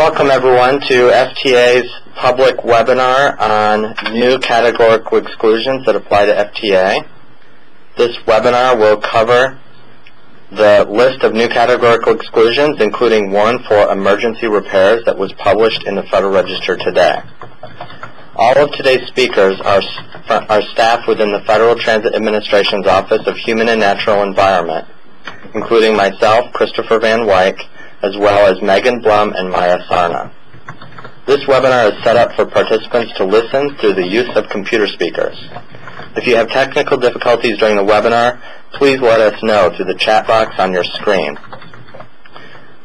Welcome everyone to FTA's public webinar on new categorical exclusions that apply to FTA. This webinar will cover the list of new categorical exclusions, including one for emergency repairs that was published in the Federal Register today. All of today's speakers are staff within the Federal Transit Administration's Office of Human and Natural Environment, including myself, Christopher Van Wyk, as well as Megan Blum and Maya Sarna. This webinar is set up for participants to listen through the use of computer speakers. If you have technical difficulties during the webinar, please let us know through the chat box on your screen.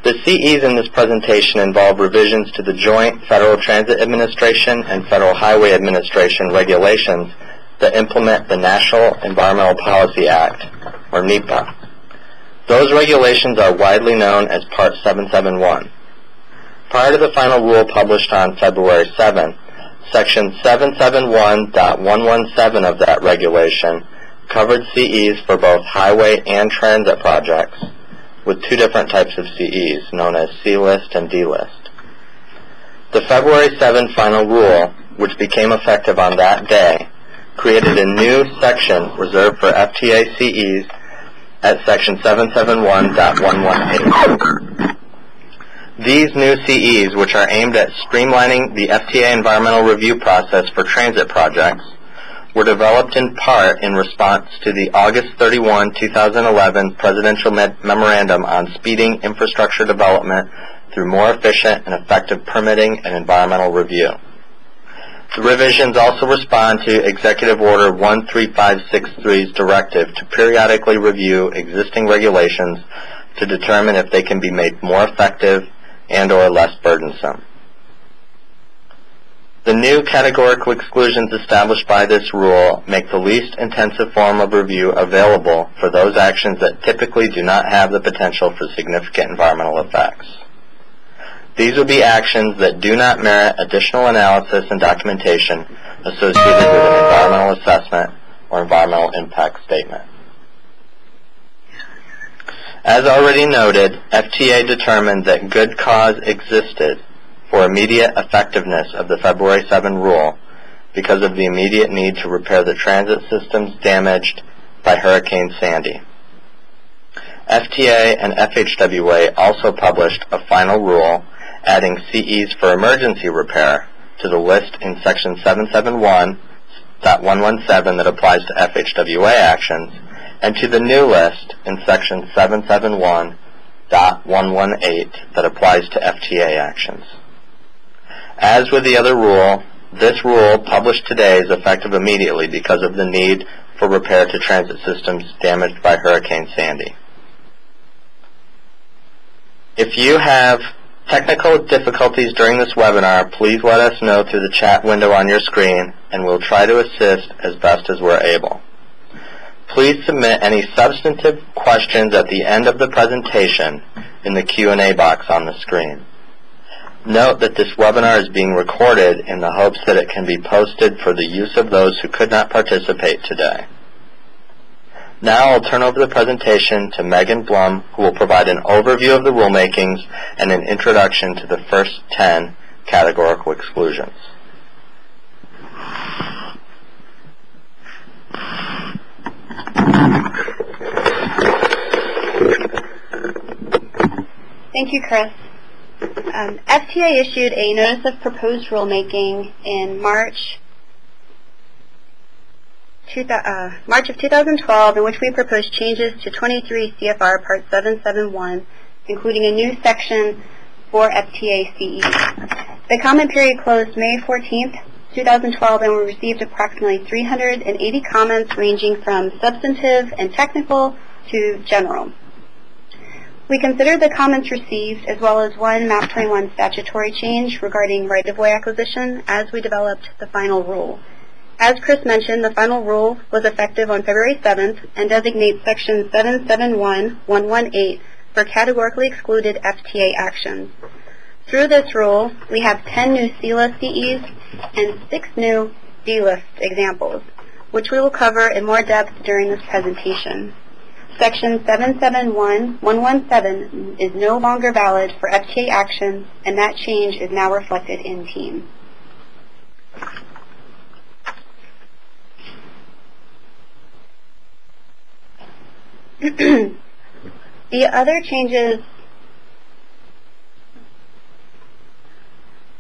The CEs in this presentation involve revisions to the Joint Federal Transit Administration and Federal Highway Administration regulations that implement the National Environmental Policy Act, or NEPA. Those regulations are widely known as Part 771. Prior to the final rule published on February 7, Section 771.117 of that regulation covered CEs for both highway and transit projects, with two different types of CEs, known as C-list and D-list. The February 7 final rule, which became effective on that day, created a new section reserved for FTA CEs at Section 771.118. These new CEs, which are aimed at streamlining the FTA environmental review process for transit projects, were developed in part in response to the August 31, 2011 Presidential Memorandum on Speeding Infrastructure Development through More Efficient and Effective Permitting and Environmental Review. The revisions also respond to Executive Order 13563's directive to periodically review existing regulations to determine if they can be made more effective and/or less burdensome. The new categorical exclusions established by this rule make the least intensive form of review available for those actions that typically do not have the potential for significant environmental effects. These would be actions that do not merit additional analysis and documentation associated with an environmental assessment or environmental impact statement. As already noted, FTA determined that good cause existed for immediate effectiveness of the February 7 rule because of the immediate need to repair the transit systems damaged by Hurricane Sandy. FTA and FHWA also published a final rule adding CEs for emergency repair to the list in Section 771.117 that applies to FHWA actions, and to the new list in Section 771.118 that applies to FTA actions. As with the other rule, this rule published today is effective immediately because of the need for repair to transit systems damaged by Hurricane Sandy. If you have technical difficulties during this webinar, please let us know through the chat window on your screen, and we'll try to assist as best as we're able. Please submit any substantive questions at the end of the presentation in the Q&A box on the screen. Note that this webinar is being recorded in the hopes that it can be posted for the use of those who could not participate today. Now I'll turn over the presentation to Megan Blum, who will provide an overview of the rulemakings and an introduction to the first 10 categorical exclusions. Thank you, Chris. FTA issued a Notice of Proposed Rulemaking in March of 2012, in which we proposed changes to 23 CFR Part 771, including a new section for FTA CEs. The comment period closed May 14th, 2012, and we received approximately 380 comments ranging from substantive and technical to general. We considered the comments received as well as one MAP 21 statutory change regarding right-of-way acquisition as we developed the final rule. As Chris mentioned, the final rule was effective on February 7th and designates Section 771.118 for categorically excluded FTA actions. Through this rule, we have 10 new C-list CEs and 6 new D-list examples, which we will cover in more depth during this presentation. Section 771117 is no longer valid for FTA actions, and that change is now reflected in team. The other changes,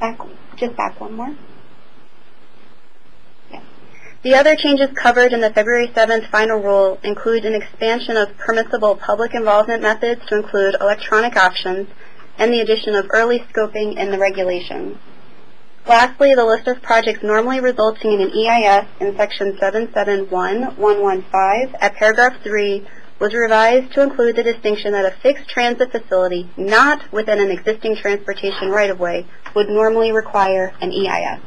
back one more. Yeah. The other changes covered in the February 7th final rule include an expansion of permissible public involvement methods to include electronic options and the addition of early scoping in the regulations. Lastly, the list of projects normally resulting in an EIS in Section 771115 at paragraph 3 was revised to include the distinction that a fixed transit facility not within an existing transportation right-of-way would normally require an EIS.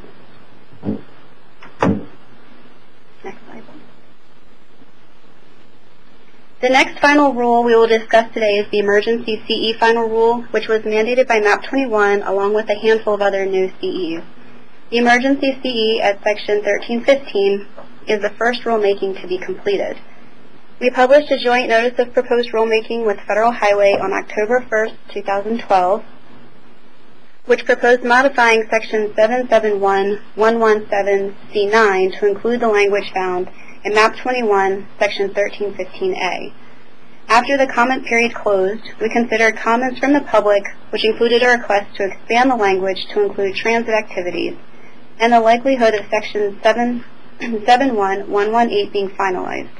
Next slide. The next final rule we will discuss today is the Emergency CE Final Rule, which was mandated by MAP 21 along with a handful of other new CEs. The Emergency CE at Section 1315 is the first rulemaking to be completed. We published a joint notice of proposed rulemaking with Federal Highway on October 1st, 2012, which proposed modifying Section 771117C9 to include the language found in MAP 21, Section 1315A. After the comment period closed, we considered comments from the public, which included a request to expand the language to include transit activities, and the likelihood of Section 71118 being finalized.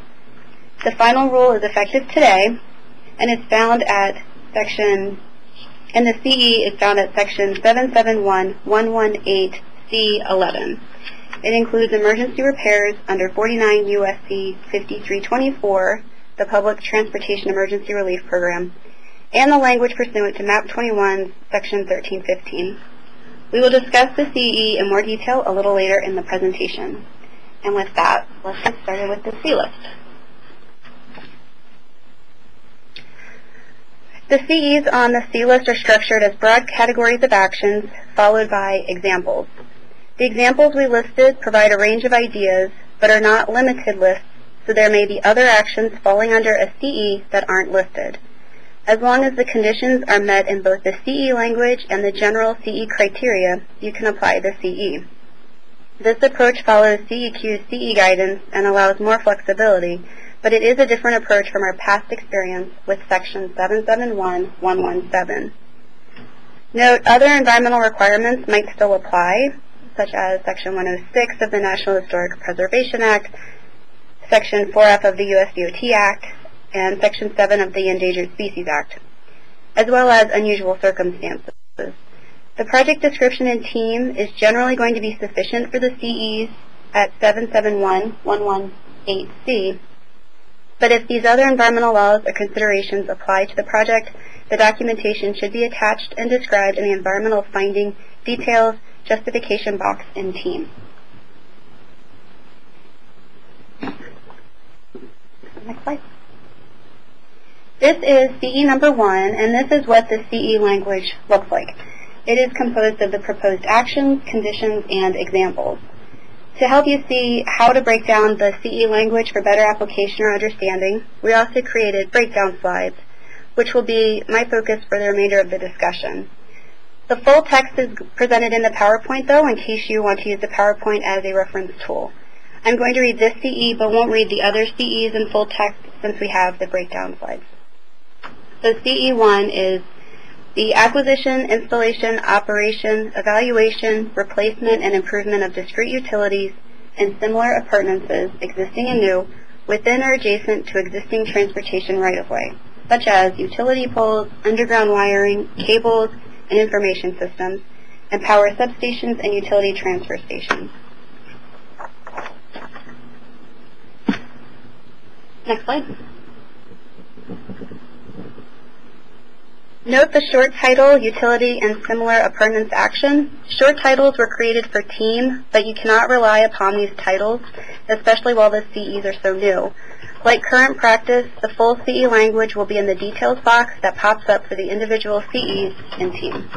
The final rule is effective today, and is found at Section, and the CE is found at Section 771118C11. It includes emergency repairs under 49 U.S.C. 5324, the Public Transportation Emergency Relief Program, and the language pursuant to MAP 21, Section 1315. We will discuss the CE in more detail a little later in the presentation. And with that, let's get started with the C list. The CEs on the C list are structured as broad categories of actions, followed by examples. The examples we listed provide a range of ideas, but are not limited lists, so there may be other actions falling under a CE that aren't listed. As long as the conditions are met in both the CE language and the general CE criteria, you can apply the CE. This approach follows CEQ's CE guidance and allows more flexibility, but it is a different approach from our past experience with Section 771117. Note, other environmental requirements might still apply, such as Section 106 of the National Historic Preservation Act, Section 4F of the U.S. DOT Act, and Section 7 of the Endangered Species Act, as well as unusual circumstances. The project description and team is generally going to be sufficient for the CEs at 771118C, but if these other environmental laws or considerations apply to the project, the documentation should be attached and described in the environmental finding details justification box in team. Next slide. This is CE number 1, and this is what the CE language looks like. It is composed of the proposed actions, conditions, and examples. To help you see how to break down the CE language for better application or understanding, we also created breakdown slides, which will be my focus for the remainder of the discussion. The full text is presented in the PowerPoint, though, in case you want to use the PowerPoint as a reference tool. I'm going to read this CE, but won't read the other CEs in full text since we have the breakdown slides. So CE1 is the acquisition, installation, operation, evaluation, replacement, and improvement of discrete utilities and similar appurtenances, existing and new, within or adjacent to existing transportation right-of-way, such as utility poles, underground wiring, cables, and information systems, and power substations and utility transfer stations. Next slide. Note the short title, utility, and similar appurtenance action. Short titles were created for team, but you cannot rely upon these titles, especially while the CEs are so new. Like current practice, the full CE language will be in the details box that pops up for the individual CEs in team.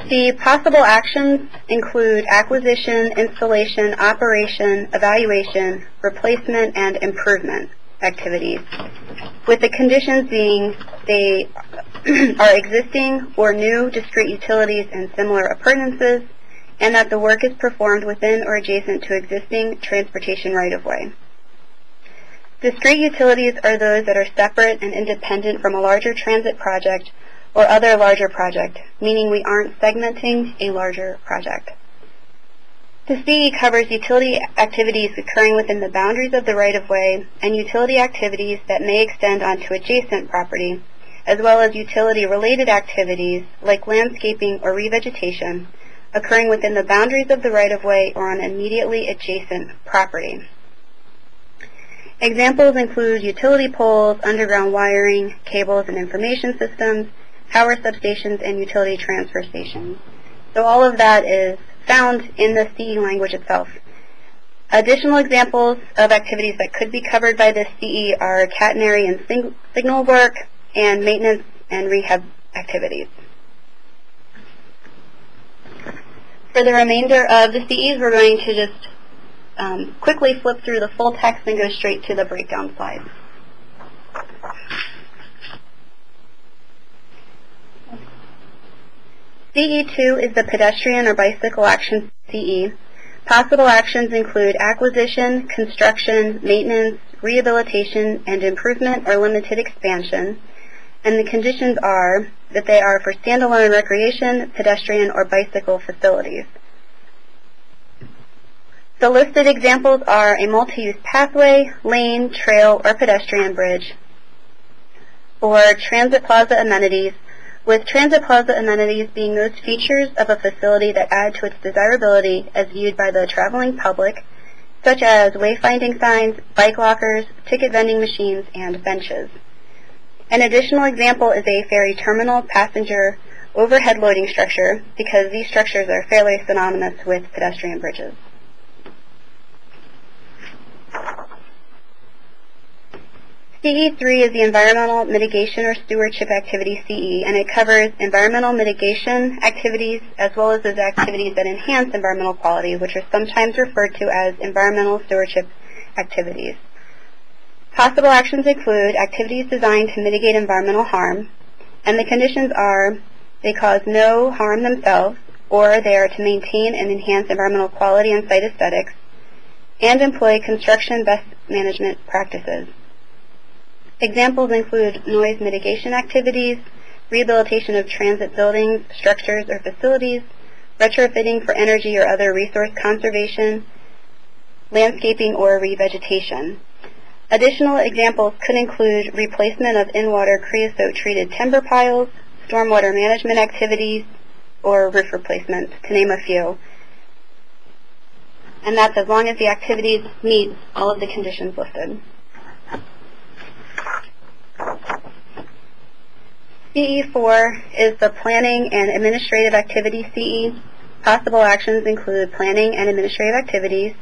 The possible actions include acquisition, installation, operation, evaluation, replacement, and improvement. activities, with the conditions being they are existing or new discrete utilities and similar appurtenances, and that the work is performed within or adjacent to existing transportation right-of-way. Discrete utilities are those that are separate and independent from a larger transit project or other larger project, meaning we aren't segmenting a larger project. The CE covers utility activities occurring within the boundaries of the right-of-way and utility activities that may extend onto adjacent property, as well as utility-related activities like landscaping or revegetation occurring within the boundaries of the right-of-way or on immediately adjacent property. Examples include utility poles, underground wiring, cables and information systems, power substations, and utility transfer stations. So all of that is found in the CE language itself. Additional examples of activities that could be covered by this CE are catenary and signal work and maintenance and rehab activities. For the remainder of the CEs, we're going to just quickly flip through the full text and go straight to the breakdown slides. CE2 is the pedestrian or bicycle action CE. Possible actions include acquisition, construction, maintenance, rehabilitation, and improvement or limited expansion. And the conditions are that they are for standalone recreation, pedestrian, or bicycle facilities. The listed examples are a multi-use pathway, lane, trail, or pedestrian bridge, or transit plaza amenities, with transit plaza amenities being those features of a facility that add to its desirability as viewed by the traveling public, such as wayfinding signs, bike lockers, ticket vending machines, and benches. An additional example is a ferry terminal passenger overhead loading structure, because these structures are fairly synonymous with pedestrian bridges. CE3 is the Environmental Mitigation or Stewardship Activity CE, and it covers environmental mitigation activities as well as those activities that enhance environmental quality, which are sometimes referred to as environmental stewardship activities. Possible actions include activities designed to mitigate environmental harm, and the conditions are they cause no harm themselves, or they are to maintain and enhance environmental quality and site aesthetics, and employ construction best management practices. Examples include noise mitigation activities, rehabilitation of transit buildings, structures, or facilities, retrofitting for energy or other resource conservation, landscaping, or revegetation. Additional examples could include replacement of in-water creosote-treated timber piles, stormwater management activities, or roof replacement, to name a few. And that's as long as the activities meet all of the conditions listed. CE4 is the Planning and Administrative Activity CE. Possible actions include planning and administrative activities,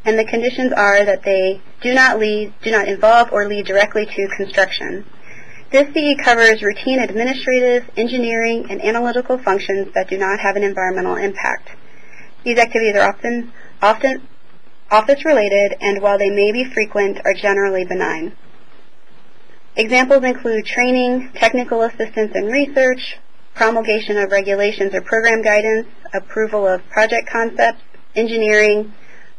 and the conditions are that they do not involve or lead directly to construction. This CE covers routine administrative, engineering, and analytical functions that do not have an environmental impact. These activities are often office-related, and while they may be frequent, are generally benign. Examples include training, technical assistance and research, promulgation of regulations or program guidance, approval of project concepts, engineering,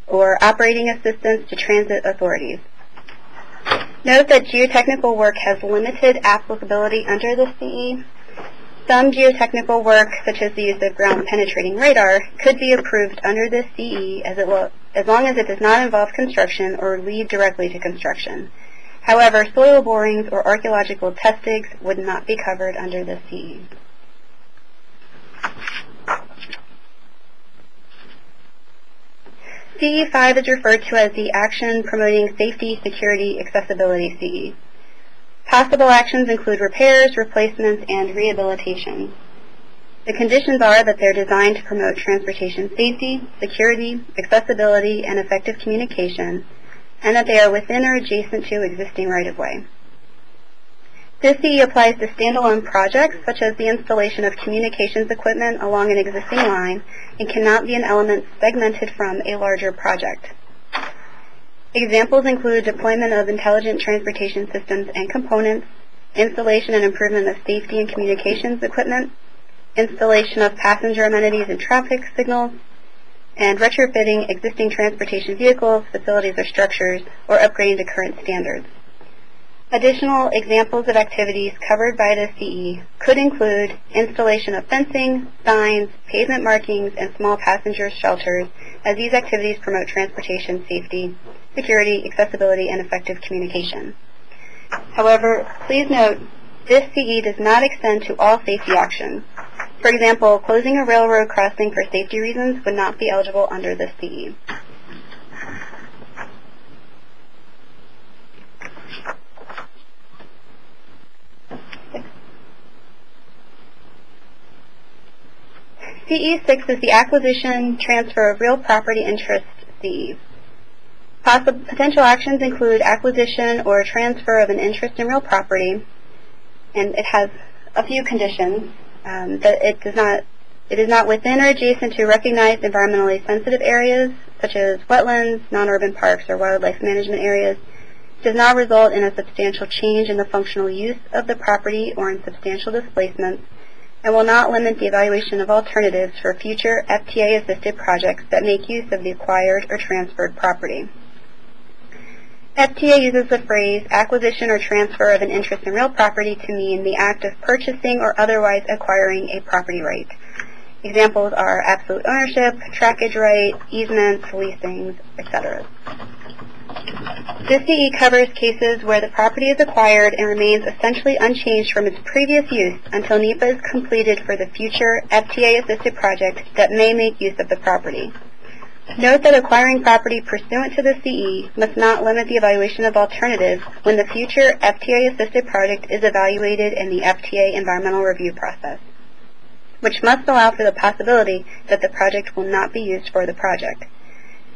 or operating assistance to transit authorities. Note that geotechnical work has limited applicability under the CE. Some geotechnical work, such as the use of ground-penetrating radar, could be approved under this CE as long as it does not involve construction or lead directly to construction. However, soil borings or archaeological test digs would not be covered under this CE. CE5 is referred to as the Action Promoting Safety, Security, Accessibility CE. Possible actions include repairs, replacements, and rehabilitation. The conditions are that they're designed to promote transportation safety, security, accessibility, and effective communication, and that they are within or adjacent to existing right-of-way. This CE applies to standalone projects, such as the installation of communications equipment along an existing line, and cannot be an element segmented from a larger project. Examples include deployment of intelligent transportation systems and components, installation and improvement of safety and communications equipment, installation of passenger amenities and traffic signals, and retrofitting existing transportation vehicles, facilities, or structures, or upgrading to current standards. Additional examples of activities covered by the CE could include installation of fencing, signs, pavement markings, and small passenger shelters, as these activities promote transportation safety, security, accessibility, and effective communication. However, please note, this CE does not extend to all safety actions. For example, closing a railroad crossing for safety reasons would not be eligible under this CE. CE6 is the Acquisition, Transfer of Real Property Interest CE. Potential actions include acquisition or transfer of an interest in real property, and it has a few conditions. That it is not within or adjacent to recognized environmentally sensitive areas, such as wetlands, non-urban parks, or wildlife management areas. Does not result in a substantial change in the functional use of the property or in substantial displacements, and will not limit the evaluation of alternatives for future FTA-assisted projects that make use of the acquired or transferred property. FTA uses the phrase acquisition or transfer of an interest in real property to mean the act of purchasing or otherwise acquiring a property right. Examples are absolute ownership, trackage right, easements, leasings, etc. This CE covers cases where the property is acquired and remains essentially unchanged from its previous use until NEPA is completed for the future FTA-assisted project that may make use of the property. Note that acquiring property pursuant to the CE must not limit the evaluation of alternatives when the future FTA-assisted project is evaluated in the FTA environmental review process, which must allow for the possibility that the project will not be used for the project.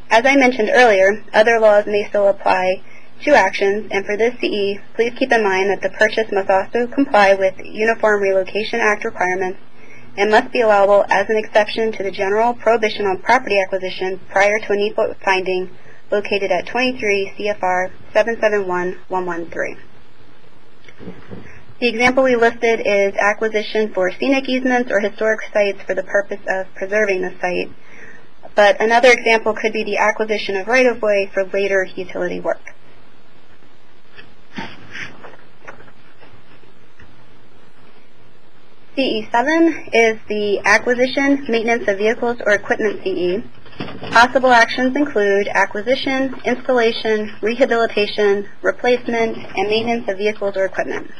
As I mentioned earlier, other laws may still apply to actions, and for this CE, please keep in mind that the purchase must also comply with Uniform Relocation Act requirements and must be allowable as an exception to the general prohibition on property acquisition prior to a NEPA finding located at 23 CFR 771.113. The example we listed is acquisition for scenic easements or historic sites for the purpose of preserving the site, but another example could be the acquisition of right-of-way for later utility work. CE7 is the Acquisition, Maintenance of Vehicles or Equipment CE. Possible actions include acquisition, installation, rehabilitation, replacement, and maintenance of vehicles or equipment,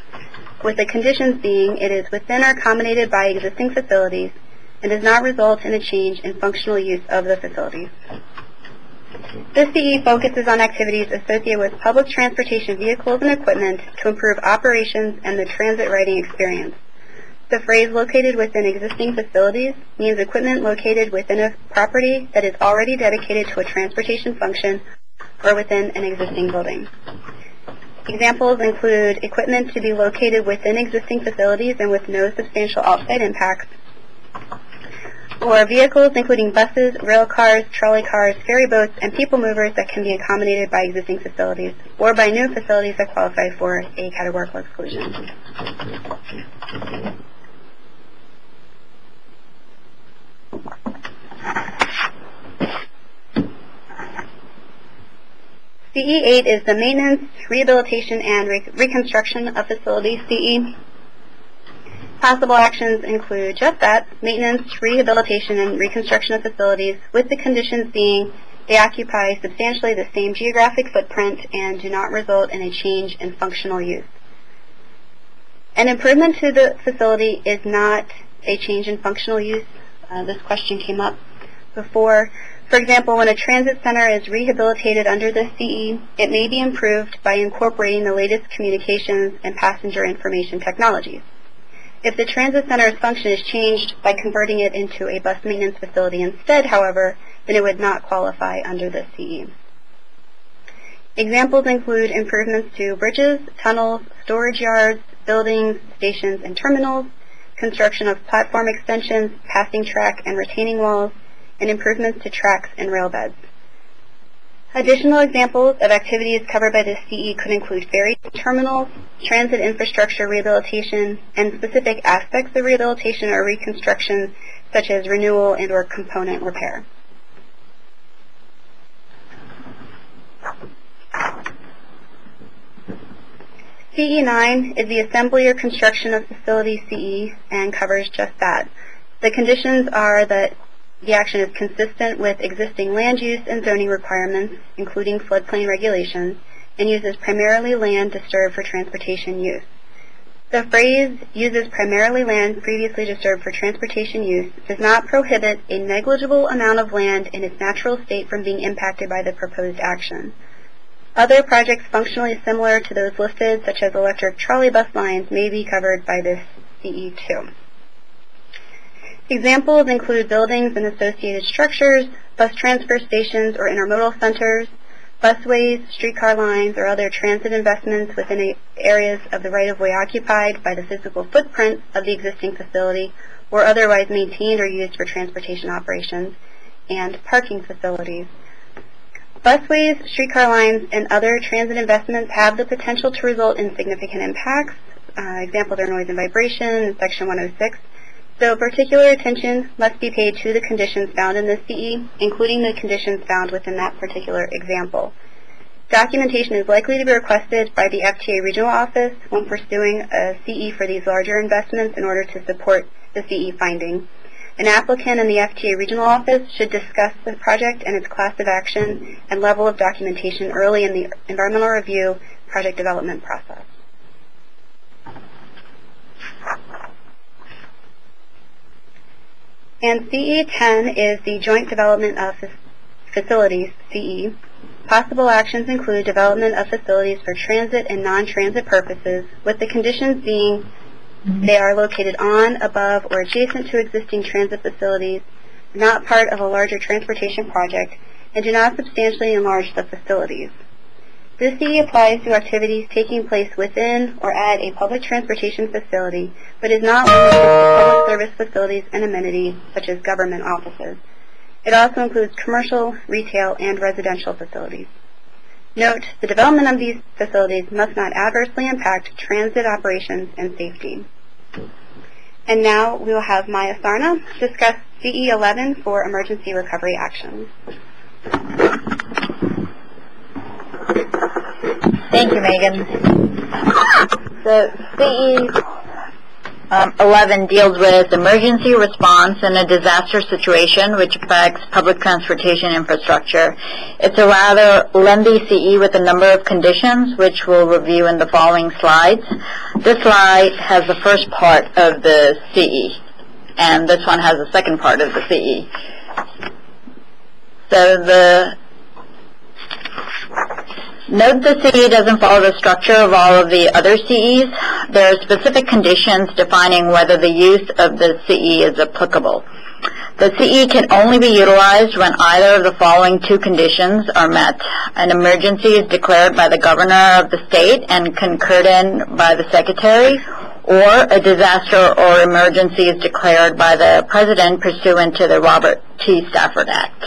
with the conditions being it is within or accommodated by existing facilities and does not result in a change in functional use of the facilities. This CE focuses on activities associated with public transportation vehicles and equipment to improve operations and the transit riding experience. The phrase located within existing facilities means equipment located within a property that is already dedicated to a transportation function or within an existing building. Examples include equipment to be located within existing facilities and with no substantial outside impacts, or vehicles including buses, rail cars, trolley cars, ferry boats, and people movers that can be accommodated by existing facilities or by new facilities that qualify for a categorical exclusion. CE8 is the Maintenance, Rehabilitation, and Reconstruction of Facilities CE. Possible actions include just that, maintenance, rehabilitation, and reconstruction of facilities, with the conditions being they occupy substantially the same geographic footprint and do not result in a change in functional use. An improvement to the facility is not a change in functional use. This question came up before. For example, when a transit center is rehabilitated under the CE, it may be improved by incorporating the latest communications and passenger information technologies. If the transit center's function is changed by converting it into a bus maintenance facility instead, however, then it would not qualify under the CE. Examples include improvements to bridges, tunnels, storage yards, buildings, stations, and terminals, construction of platform extensions, passing track and retaining walls, and improvements to tracks and rail beds. Additional examples of activities covered by this CE could include ferry terminals, transit infrastructure rehabilitation, and specific aspects of rehabilitation or reconstruction, such as renewal and/or component repair. CE9 is the assembly or construction of facility CE and covers just that. The conditions are that the action is consistent with existing land use and zoning requirements, including floodplain regulations, and uses primarily land disturbed for transportation use. The phrase uses primarily land previously disturbed for transportation use does not prohibit a negligible amount of land in its natural state from being impacted by the proposed action. Other projects functionally similar to those listed, such as electric trolley bus lines, may be covered by this CE2. Examples include buildings and associated structures, bus transfer stations or intermodal centers, busways, streetcar lines, or other transit investments within areas of the right-of-way occupied by the physical footprint of the existing facility or otherwise maintained or used for transportation operations, and parking facilities. Busways, streetcar lines, and other transit investments have the potential to result in significant impacts. Examples are noise and vibration in Section 106. So particular attention must be paid to the conditions found in this CE, including the conditions found within that particular example. Documentation is likely to be requested by the FTA Regional Office when pursuing a CE for these larger investments in order to support the CE finding. An applicant in the FTA Regional Office should discuss the project and its class of action and level of documentation early in the environmental review project development process. And CE10 is the Joint Development of Facilities, CE. Possible actions include development of facilities for transit and non-transit purposes, with the conditions being they are located on, above, or adjacent to existing transit facilities, not part of a larger transportation project, and do not substantially enlarge the facilities. This CE applies to activities taking place within or at a public transportation facility, but is not limited to public service facilities and amenities, such as government offices. It also includes commercial, retail, and residential facilities. Note, the development of these facilities must not adversely impact transit operations and safety. And now we will have Maya Sarna discuss CE11 for emergency recovery actions. Thank you, Megan. So CE 11 deals with emergency response in a disaster situation which affects public transportation infrastructure. It's a rather lengthy CE with a number of conditions which we'll review in the following slides. This slide has the first part of the CE, and this one has the second part of the CE. So note the CE doesn't follow the structure of all of the other CEs. There are specific conditions defining whether the use of the CE is applicable. The CE can only be utilized when either of the following two conditions are met. An emergency is declared by the governor of the state and concurred in by the secretary, or a disaster or emergency is declared by the president pursuant to the Robert T. Stafford Act.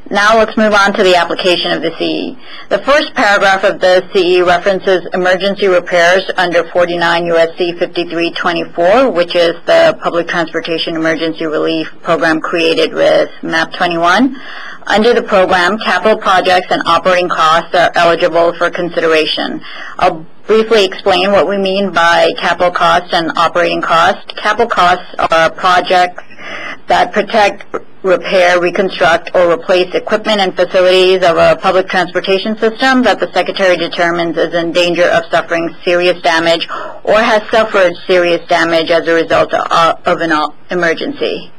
Now let's move on to the application of the CE. The first paragraph of the CE references emergency repairs under 49 U.S.C. 5324, which is the Public Transportation Emergency Relief Program created with MAP 21. Under the program, capital projects and operating costs are eligible for consideration. I'll briefly explain what we mean by capital costs and operating costs. Capital costs are projects that protect, repair, reconstruct, or replace equipment and facilities of a public transportation system that the Secretary determines is in danger of suffering serious damage or has suffered serious damage as a result of an emergency.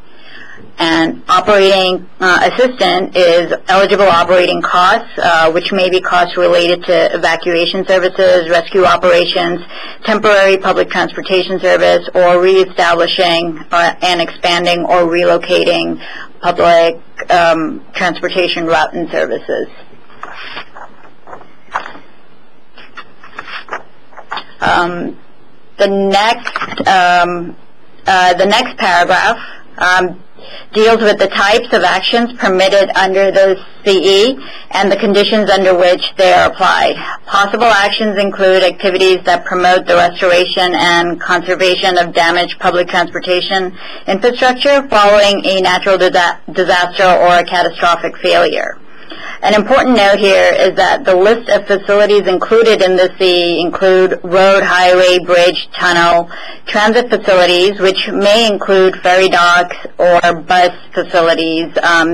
And operating assistant is eligible operating costs, which may be costs related to evacuation services, rescue operations, temporary public transportation service, or reestablishing and expanding or relocating public transportation route and services. The next paragraph deals with the types of actions permitted under the CE and the conditions under which they are applied. Possible actions include activities that promote the restoration and conservation of damaged public transportation infrastructure following a natural disaster or a catastrophic failure. An important note here is that the list of facilities included in the CE include road, highway, bridge, tunnel, transit facilities, which may include ferry docks or bus facilities,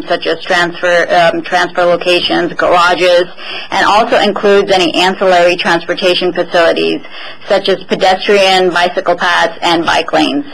such as transfer locations, garages, and also includes any ancillary transportation facilities, such as pedestrian, bicycle paths, and bike lanes.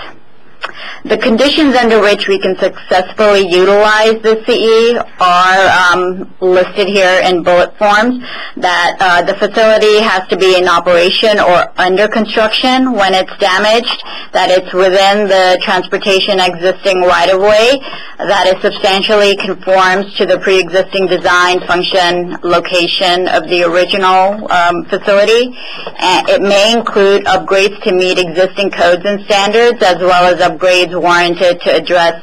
The conditions under which we can successfully utilize the CE are listed here in bullet forms. That the facility has to be in operation or under construction when it's damaged, that it's within the transportation existing right-of-way, that it substantially conforms to the pre-existing design, function, location of the original facility. And it may include upgrades to meet existing codes and standards, as well as upgrades warranted to address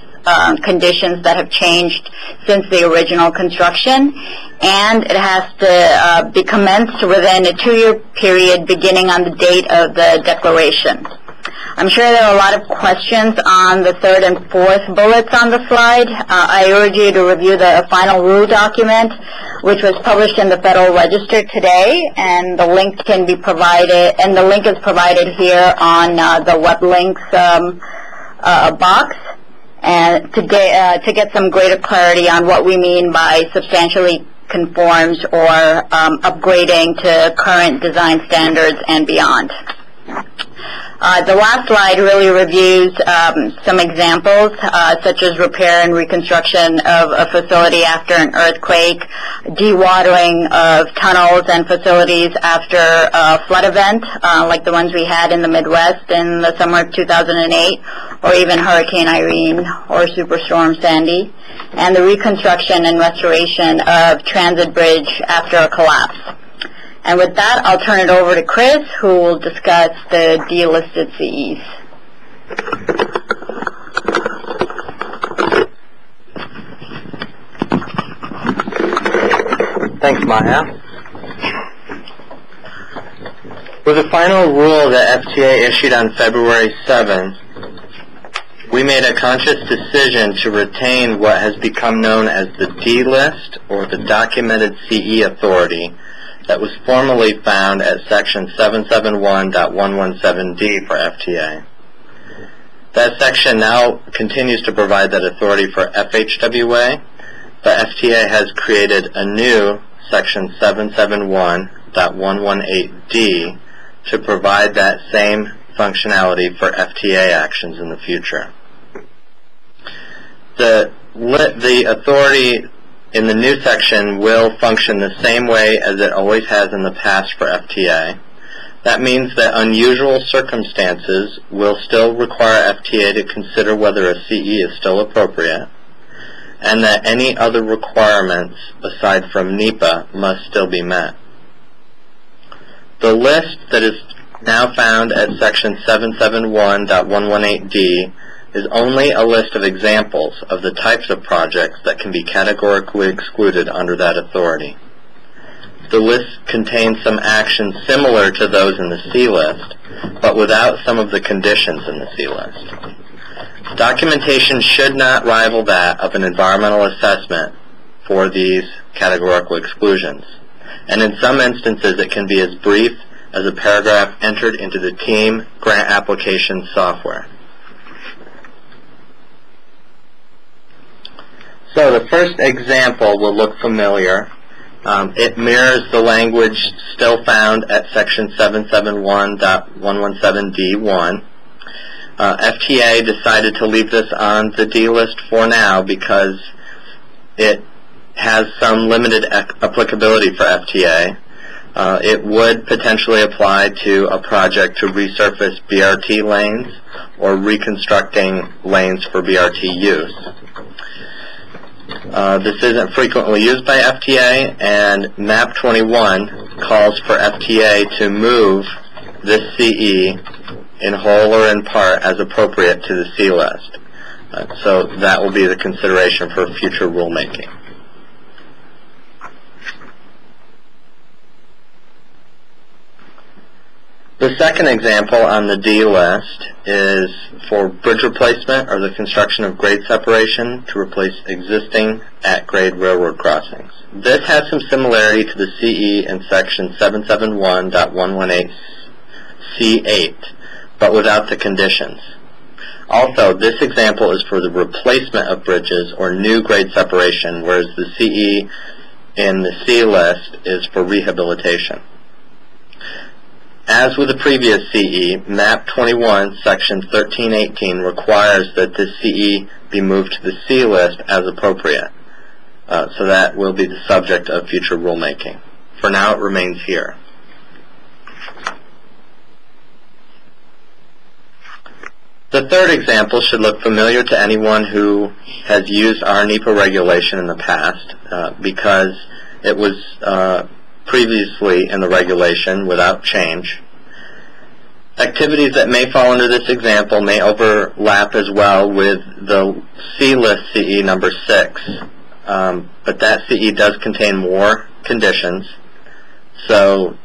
conditions that have changed since the original construction, and it has to be commenced within a 2-year period beginning on the date of the declaration. I'm sure there are a lot of questions on the 3rd and 4th bullets on the slide. I urge you to review the final rule document, which was published in the Federal Register today, and the link can be provided, and the link is provided here on the web links box, and to get some greater clarity on what we mean by substantially conforms or upgrading to current design standards and beyond. The last slide really reviews some examples, such as repair and reconstruction of a facility after an earthquake, dewatering of tunnels and facilities after a flood event, like the ones we had in the Midwest in the summer of 2008, or even Hurricane Irene or Superstorm Sandy, and the reconstruction and restoration of transit bridge after a collapse. And with that, I'll turn it over to Chris, who will discuss the delisted CEs. Thanks, Maya. With the final rule that FTA issued on February 7th, we made a conscious decision to retain what has become known as the D-list, or the Documented CE Authority, that was formerly found at Section 771.117D for FTA. That section now continues to provide that authority for FHWA, but FTA has created a new Section 771.118D to provide that same functionality for FTA actions in the future. The authority in the new section will function the same way as it always has in the past for FTA. That means that unusual circumstances will still require FTA to consider whether a CE is still appropriate, and that any other requirements aside from NEPA must still be met. The list that is now found at Section 771.118D is only a list of examples of the types of projects that can be categorically excluded under that authority. The list contains some actions similar to those in the C list, but without some of the conditions in the C list. Documentation should not rival that of an environmental assessment for these categorical exclusions, and in some instances it can be as brief as a paragraph entered into the team grant application software. So the first example will look familiar. It mirrors the language still found at Section 771.117D1. FTA decided to leave this on the D list for now because it has some limited applicability for FTA. It would potentially apply to a project to resurface BRT lanes or reconstructing lanes for BRT use. This isn't frequently used by FTA, and MAP 21 calls for FTA to move this CE in whole or in part as appropriate to the C list. So that will be the consideration for future rulemaking. The second example on the D list is for bridge replacement or the construction of grade separation to replace existing at-grade railroad crossings. This has some similarity to the CE in section 771.118C8, but without the conditions. Also, this example is for the replacement of bridges or new grade separation, whereas the CE in the C list is for rehabilitation. As with the previous CE, Map 21, Section 1318 requires that this CE be moved to the C list as appropriate. So that will be the subject of future rulemaking. For now, it remains here. The third example should look familiar to anyone who has used our NEPA regulation in the past because it was previously in the regulation without change. Activities that may fall under this example may overlap as well with the C-list CE number 6, but that CE does contain more conditions, so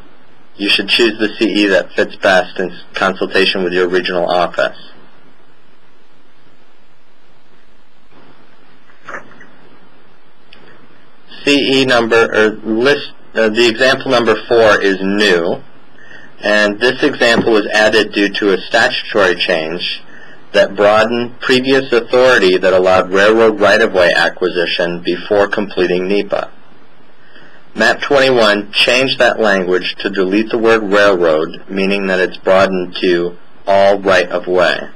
you should choose the CE that fits best in consultation with your regional office. CE number, or list, the example number 4 is new, and this example was added due to a statutory change that broadened previous authority that allowed railroad right-of-way acquisition before completing NEPA. Map 21 changed that language to delete the word railroad, meaning that it's broadened to all right-of-way.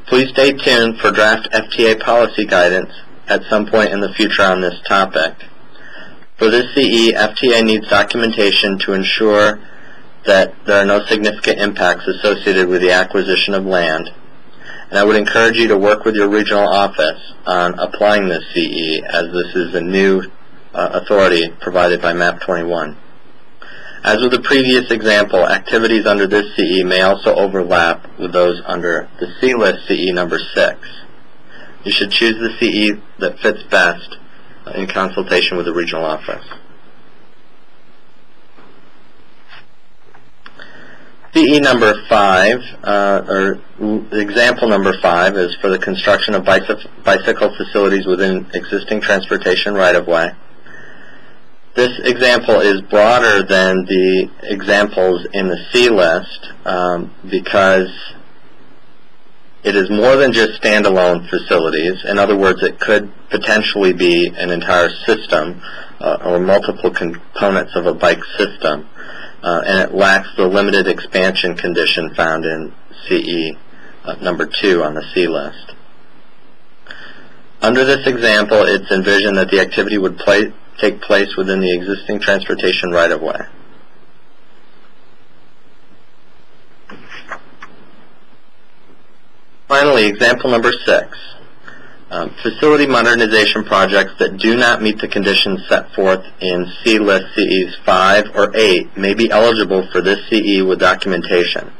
Please stay tuned for draft FTA policy guidance at some point in the future on this topic. For this CE, FTA needs documentation to ensure that there are no significant impacts associated with the acquisition of land. And I would encourage you to work with your regional office on applying this CE, as this is a new authority provided by Map 21. As with the previous example, activities under this CE may also overlap with those under the C-list CE number 6. You should choose the CE that fits best in consultation with the regional office. CE number 5, or example number 5, is for the construction of bicycle facilities within existing transportation right-of-way. This example is broader than the examples in the C list because it is more than just standalone facilities. In other words, it could potentially be an entire system or multiple components of a bike system, and it lacks the limited expansion condition found in CE number 2 on the C list. Under this example, it's envisioned that the activity would take place within the existing transportation right-of-way. Finally, example number 6. Facility modernization projects that do not meet the conditions set forth in C-list CEs 5 or 8 may be eligible for this CE with documentation.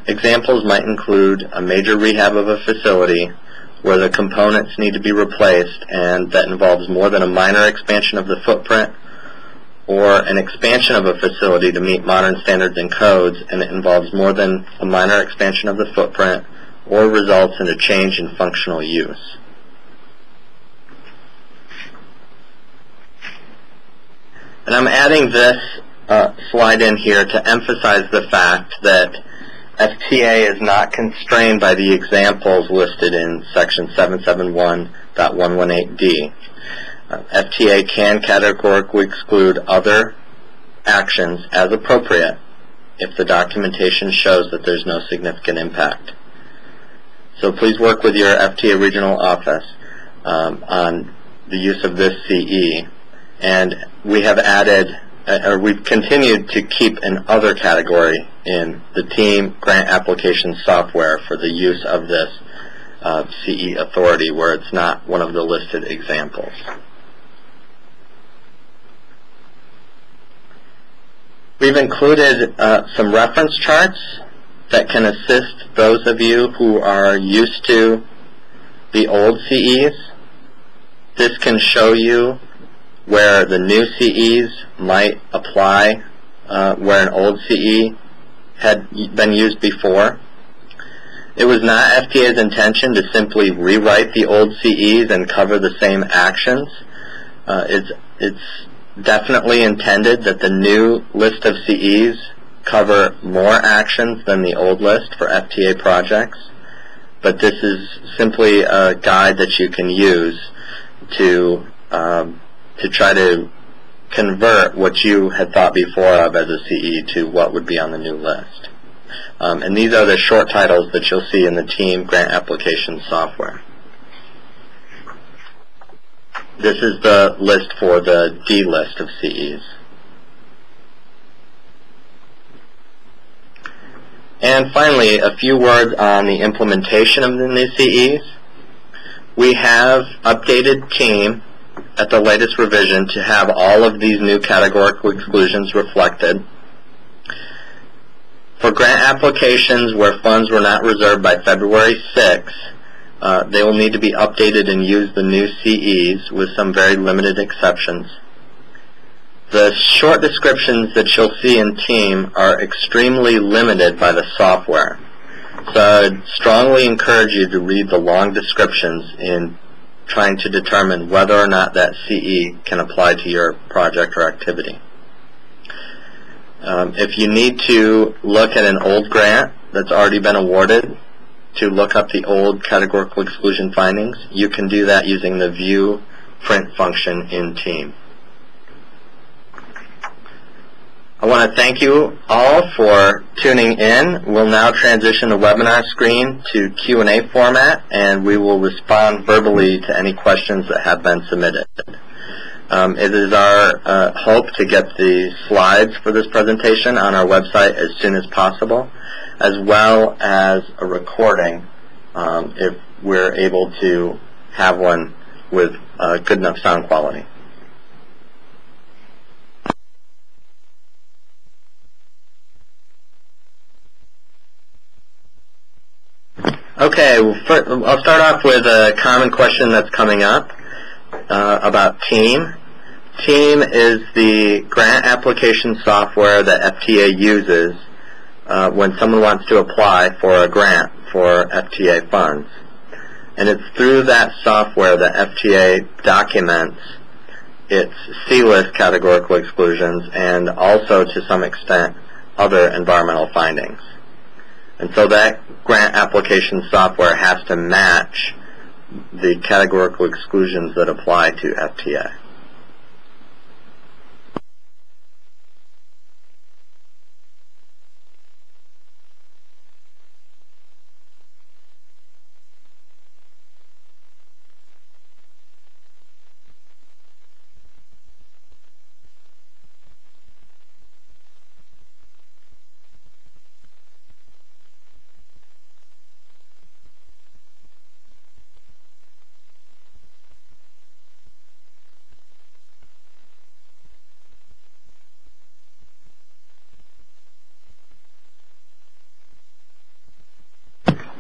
Examples might include a major rehab of a facility where the components need to be replaced and that involves more than a minor expansion of the footprint, or an expansion of a facility to meet modern standards and codes and it involves more than a minor expansion of the footprint or results in a change in functional use. And I'm adding this slide in here to emphasize the fact that FTA is not constrained by the examples listed in section 771.118D. FTA can categorically exclude other actions as appropriate if the documentation shows that there's no significant impact. So please work with your FTA regional office on the use of this CE. And we have added, or we've continued to keep an other category in the team grant application software for the use of this CE authority where it's not one of the listed examples. We've included some reference charts that can assist those of you who are used to the old CEs. This can show you where the new CEs might apply where an old CE had been used before. It was not FTA's intention to simply rewrite the old CEs and cover the same actions. It's definitely intended that the new list of CEs cover more actions than the old list for FTA projects, but this is simply a guide that you can use to try to convert what you had thought before of as a CE to what would be on the new list. And these are the short titles that you'll see in the team grant application software. This is the list for the D list of CEs. And finally, a few words on the implementation of the new CEs. We have updated team at the latest revision to have all of these new categorical exclusions reflected. For grant applications where funds were not reserved by February 6, they will need to be updated and use the new CEs with some very limited exceptions. The short descriptions that you'll see in team are extremely limited by the software. So I'd strongly encourage you to read the long descriptions in trying to determine whether or not that CE can apply to your project or activity. If you need to look at an old grant that's already been awarded to look up the old categorical exclusion findings, you can do that using the view print function in team. I want to thank you all for tuning in. We'll now transition the webinar screen to Q&A format, and we will respond verbally to any questions that have been submitted. It is our hope to get the slides for this presentation on our website as soon as possible, as well as a recording if we're able to have one with good enough sound quality. Okay, I'll start off with a common question that's coming up about TEAM. TEAM is the grant application software that FTA uses when someone wants to apply for a grant for FTA funds. And it's through that software that FTA documents its C-list categorical exclusions and also, to some extent, other environmental findings. And so that grant application software has to match the categorical exclusions that apply to FTA.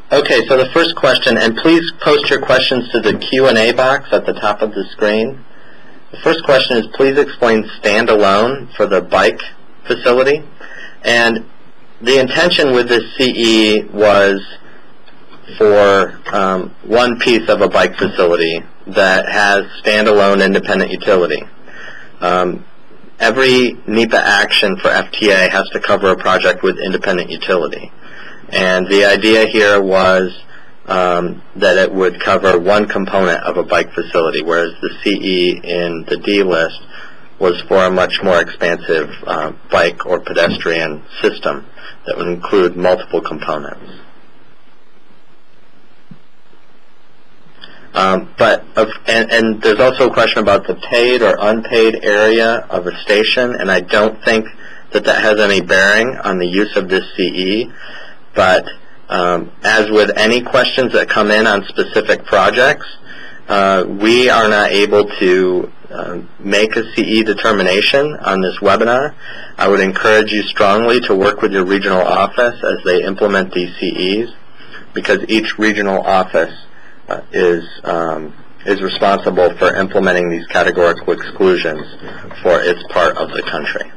Okay, so the first question, and please post your questions to the Q&A box at the top of the screen. The first question is, please explain standalone for the bike facility. And the intention with this CE was for one piece of a bike facility that has standalone independent utility. Every NEPA action for FTA has to cover a project with independent utility. And the idea here was that it would cover one component of a bike facility, whereas the CE in the D list was for a much more expansive bike or pedestrian system that would include multiple components. And there's also a question about the paid or unpaid area of a station, and I don't think that that has any bearing on the use of this CE. But as with any questions that come in on specific projects, we are not able to make a CE determination on this webinar. I would encourage you strongly to work with your regional office as they implement these CEs, because each regional office is responsible for implementing these categorical exclusions for its part of the country.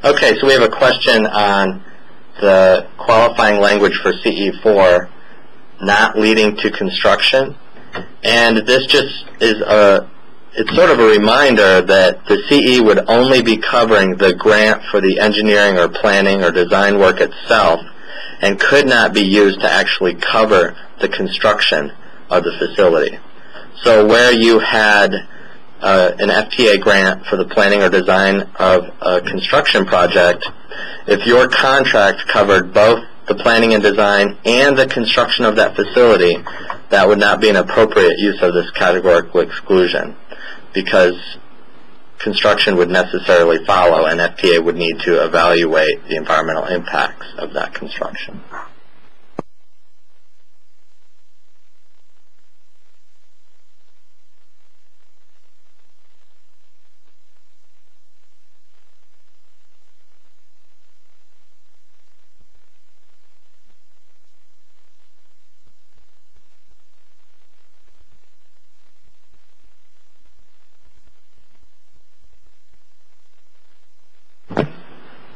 Okay, so we have a question on the qualifying language for CE4 not leading to construction. And this just is it's sort of a reminder that the CE would only be covering the grant for the engineering or planning or design work itself and could not be used to actually cover the construction of the facility. So where you had an FTA grant for the planning or design of a construction project, if your contract covered both the planning and design and the construction of that facility, that would not be an appropriate use of this categorical exclusion, because construction would necessarily follow and FTA would need to evaluate the environmental impacts of that construction.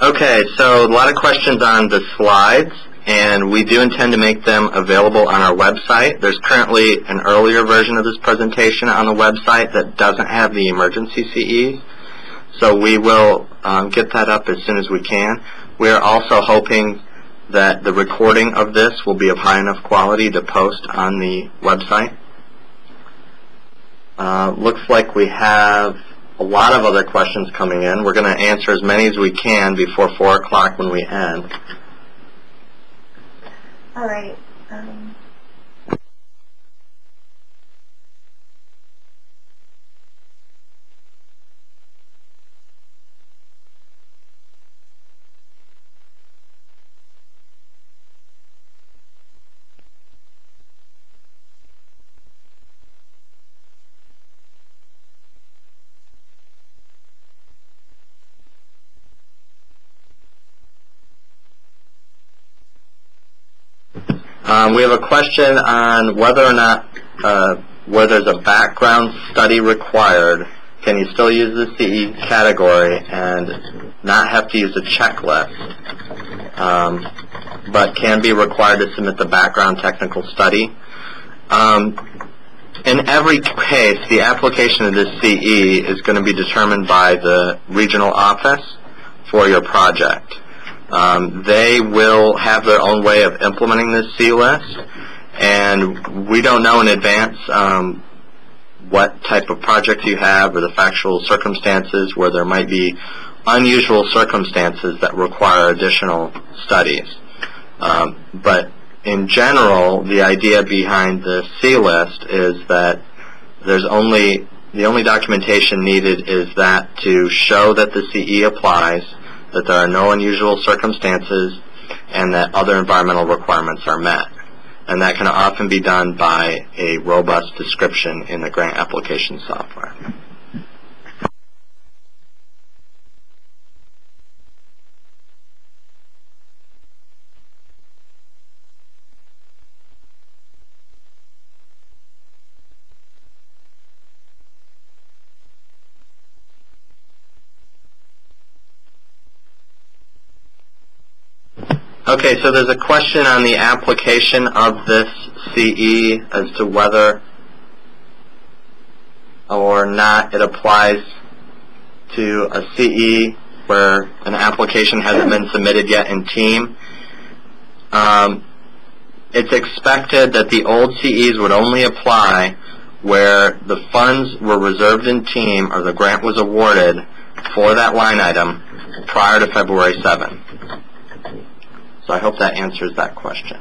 Okay, so a lot of questions on the slides, and we do intend to make them available on our website. There's currently an earlier version of this presentation on the website that doesn't have the emergency CEs, so we will get that up as soon as we can. We are also hoping that the recording of this will be of high enough quality to post on the website. Looks like we have a lot of other questions coming in. We're going to answer as many as we can before 4 o'clock when we end. All right. We have a question on whether or not, where there's a background study required, can you still use the CE category and not have to use a checklist, but can be required to submit the background technical study? In every case, the application of this CE is going to be determined by the regional office for your project. They will have their own way of implementing this C list, and we don't know in advance what type of project you have or the factual circumstances where there might be unusual circumstances that require additional studies. But in general, the idea behind the C list is that the only documentation needed is that to show that the CE applies, that there are no unusual circumstances, and that other environmental requirements are met. And that can often be done by a robust description in the grant application software. Okay, so there's a question on the application of this CE as to whether or not it applies to a CE where an application hasn't been submitted yet in TEAM. It's expected that the old CEs would only apply where the funds were reserved in TEAM, or the grant was awarded for that line item prior to February 7th. So I hope that answers that question.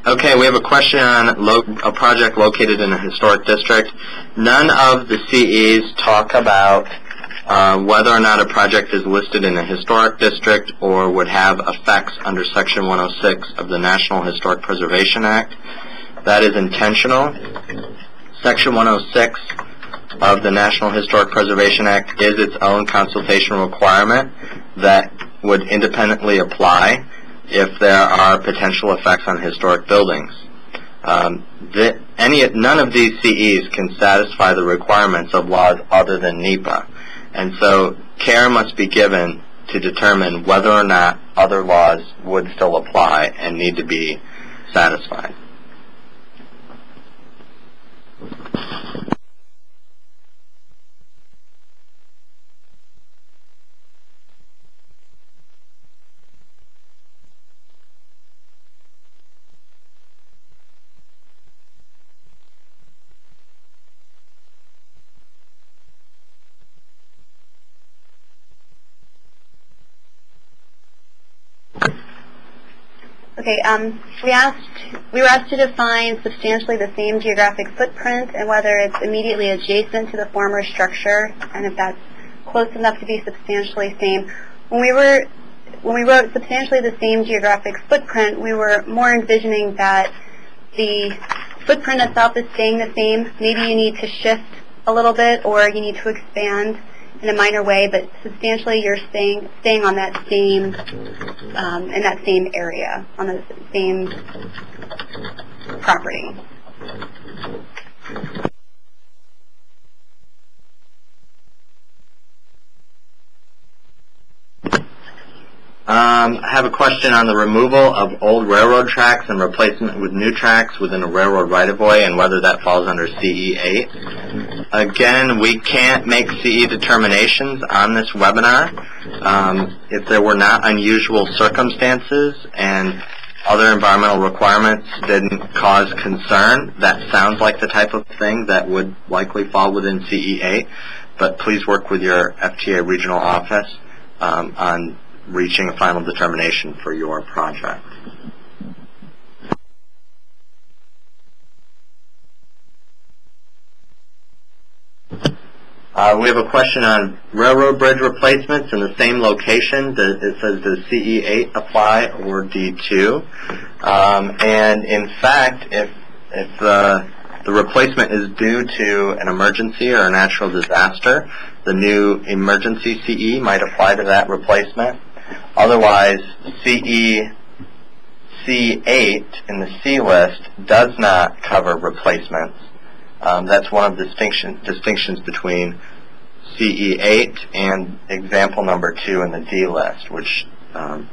Okay, we have a question on a project located in a historic district. None of the CEs talk about whether or not a project is listed in a historic district or would have effects under Section 106 of the National Historic Preservation Act. That is intentional. Section 106 of the National Historic Preservation Act is its own consultation requirement that would independently apply if there are potential effects on historic buildings. None of these CEs can satisfy the requirements of laws other than NEPA, and so care must be given to determine whether or not other laws would still apply and need to be satisfied. Okay, we were asked to define substantially the same geographic footprint and whether it's immediately adjacent to the former structure and if that's close enough to be substantially same. When we wrote substantially the same geographic footprint, we were more envisioning that the footprint itself is staying the same. Maybe you need to shift a little bit or you need to expand in a minor way, but substantially you're staying on that same, in that same area, on the same property. I have a question on the removal of old railroad tracks and replacement with new tracks within a railroad right-of-way and whether that falls under CE8. Again, we can't make CE determinations on this webinar. If there were not unusual circumstances and other environmental requirements didn't cause concern, that sounds like the type of thing that would likely fall within CE8, but please work with your FTA regional office on reaching a final determination for your project. We have a question on railroad bridge replacements in the same location. It says, does CE8 apply or D2? And in fact, if the replacement is due to an emergency or a natural disaster, the new emergency CE might apply to that replacement. Otherwise, C8 in the C list does not cover replacements. That's one of the distinctions between CE8 and example number 2 in the D list, which the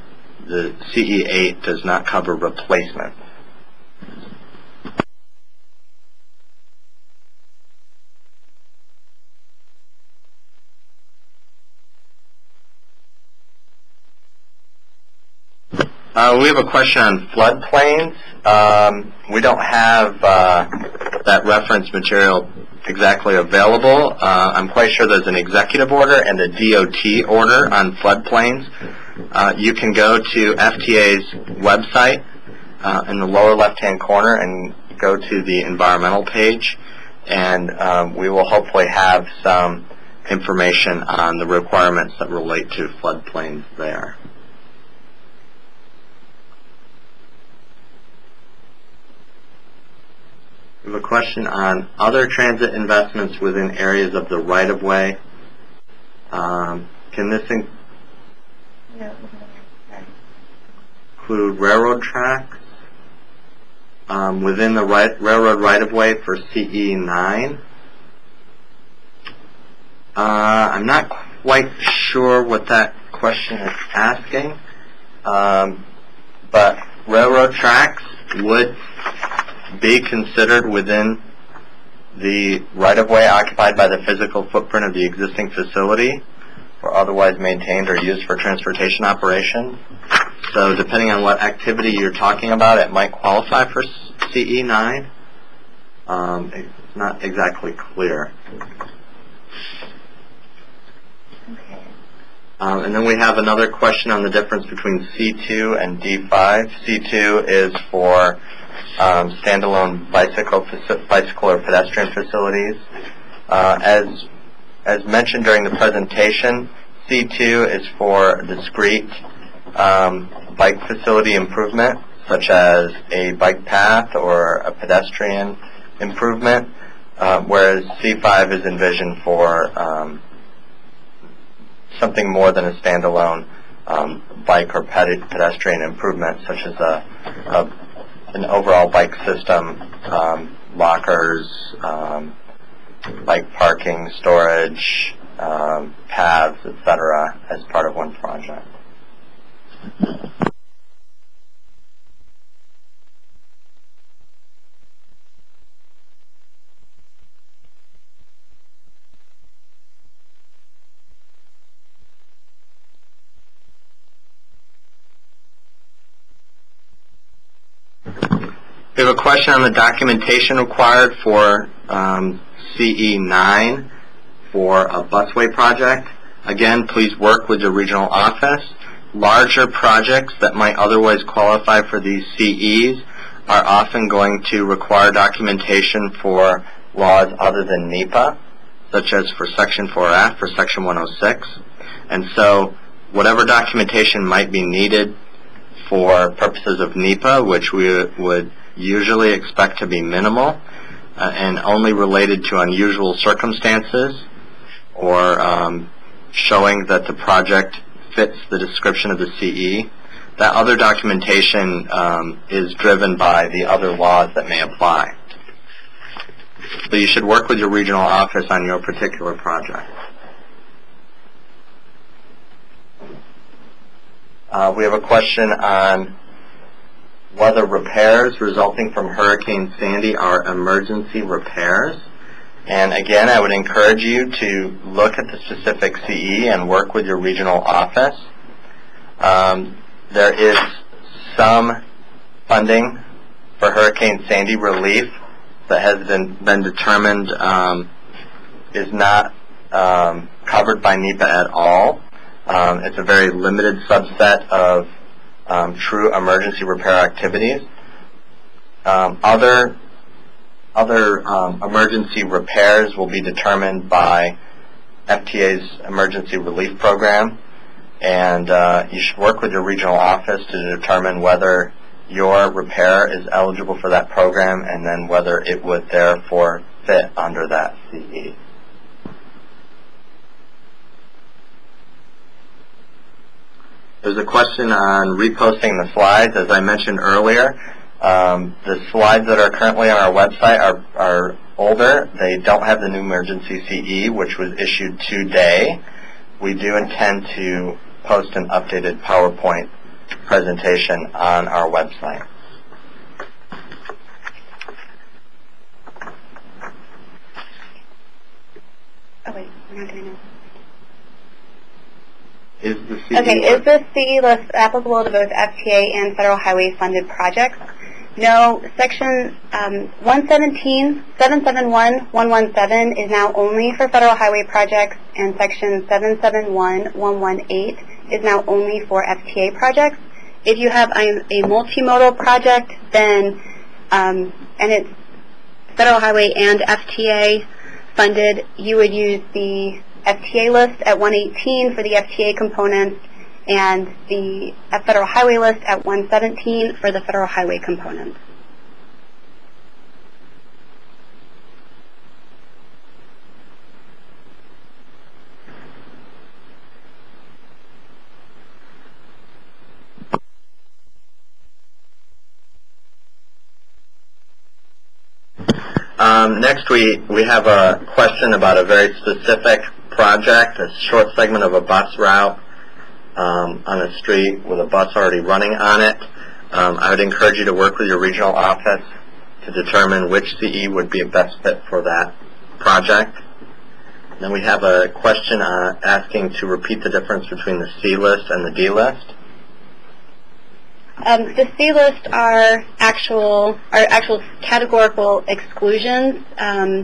CE8 does not cover replacements. We have a question on floodplains. We don't have that reference material exactly available. I'm quite sure there's an executive order and a DOT order on floodplains. You can go to FTA's website in the lower left-hand corner and go to the environmental page, and we will hopefully have some information on the requirements that relate to floodplains there. We have a question on other transit investments within areas of the right-of-way. Can this include railroad tracks within the railroad right-of-way for CE9? I'm not quite sure what that question is asking, but railroad tracks would be considered within the right-of-way occupied by the physical footprint of the existing facility or otherwise maintained or used for transportation operations. So depending on what activity you're talking about, it might qualify for CE9. It's not exactly clear. Okay. And then we have another question on the difference between C2 and D5. C2 is for standalone bicycle or pedestrian facilities. As mentioned during the presentation, C2 is for discrete bike facility improvement, such as a bike path or a pedestrian improvement, whereas C5 is envisioned for something more than a standalone bike or pedestrian improvement, such as an overall bike system, lockers, bike parking, storage, paths, etc., as part of one project. We have a question on the documentation required for CE9 for a busway project. Again, please work with your regional office. Larger projects that might otherwise qualify for these CEs are often going to require documentation for laws other than NEPA, such as for Section 4F or Section 106. And so whatever documentation might be needed for purposes of NEPA, which we would usually expect to be minimal and only related to unusual circumstances or showing that the project fits the description of the CE, that other documentation is driven by the other laws that may apply. So you should work with your regional office on your particular project. We have a question on whether repairs resulting from Hurricane Sandy are emergency repairs. And again, I would encourage you to look at the specific CE and work with your regional office. There is some funding for Hurricane Sandy relief that has been determined is not covered by NEPA at all. It's a very limited subset of true emergency repair activities. Other emergency repairs will be determined by FTA's emergency relief program, and you should work with your regional office to determine whether your repair is eligible for that program and then whether it would therefore fit under that CE. There's a question on reposting the slides. As I mentioned earlier, the slides that are currently on our website are older. They don't have the new emergency CE, which was issued today. We do intend to post an updated PowerPoint presentation on our website. Oh wait, we're not doing it. Is the CE Is the CE list applicable to both FTA and federal highway funded projects? No, Section 771.117 is now only for federal highway projects, and Section 771.118 is now only for FTA projects. If you have a multimodal project, then and it's federal highway and FTA funded, you would use the FTA list at 118 for the FTA components and the federal highway list at 117 for the federal highway components. Next, we have a question about a very specific project, a short segment of a bus route on a street with a bus already running on it. I would encourage you to work with your regional office to determine which CE would be a best fit for that project. Then we have a question asking to repeat the difference between the C list and the D list. The C list are actual categorical exclusions.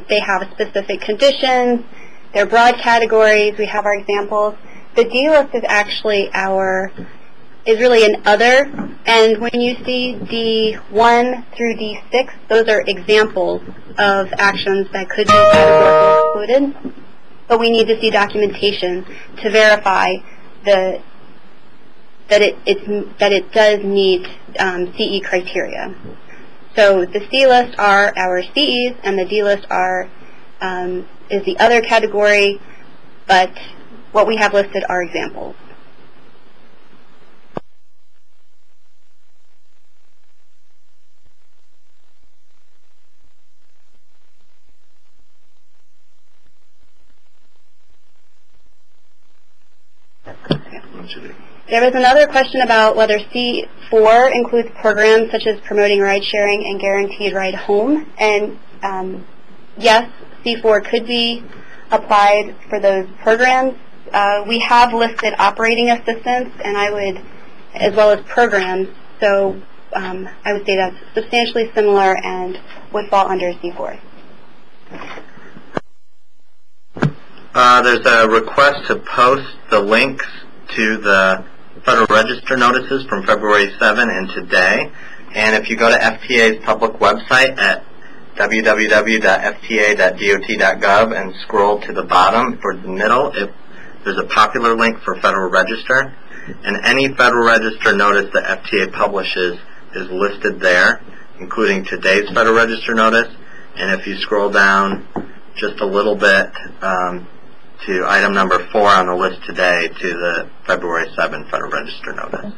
They have specific conditions. They're broad categories. We have our examples. The D list is actually is really an other, and when you see D1 through D6, those are examples of actions that could be categorically excluded, but we need to see documentation to verify that it does meet CE criteria. So the C list are our CEs, and the D list is the other category, but what we have listed are examples. There was another question about whether C4 includes programs such as promoting ride sharing and guaranteed ride home. And yes, C4 could be applied for those programs. We have listed operating assistance, and as well as programs. So I would say that's substantially similar and would fall under C4. There's a request to post the links to the Federal Register notices from February 7 and today. And if you go to FTA's public website at www.fta.dot.gov and scroll to the bottom towards the middle, there's a popular link for Federal Register. And any Federal Register notice that FTA publishes is listed there, including today's Federal Register notice. And if you scroll down just a little bit to item number 4 on the list today, to the February 7 Federal Register notice.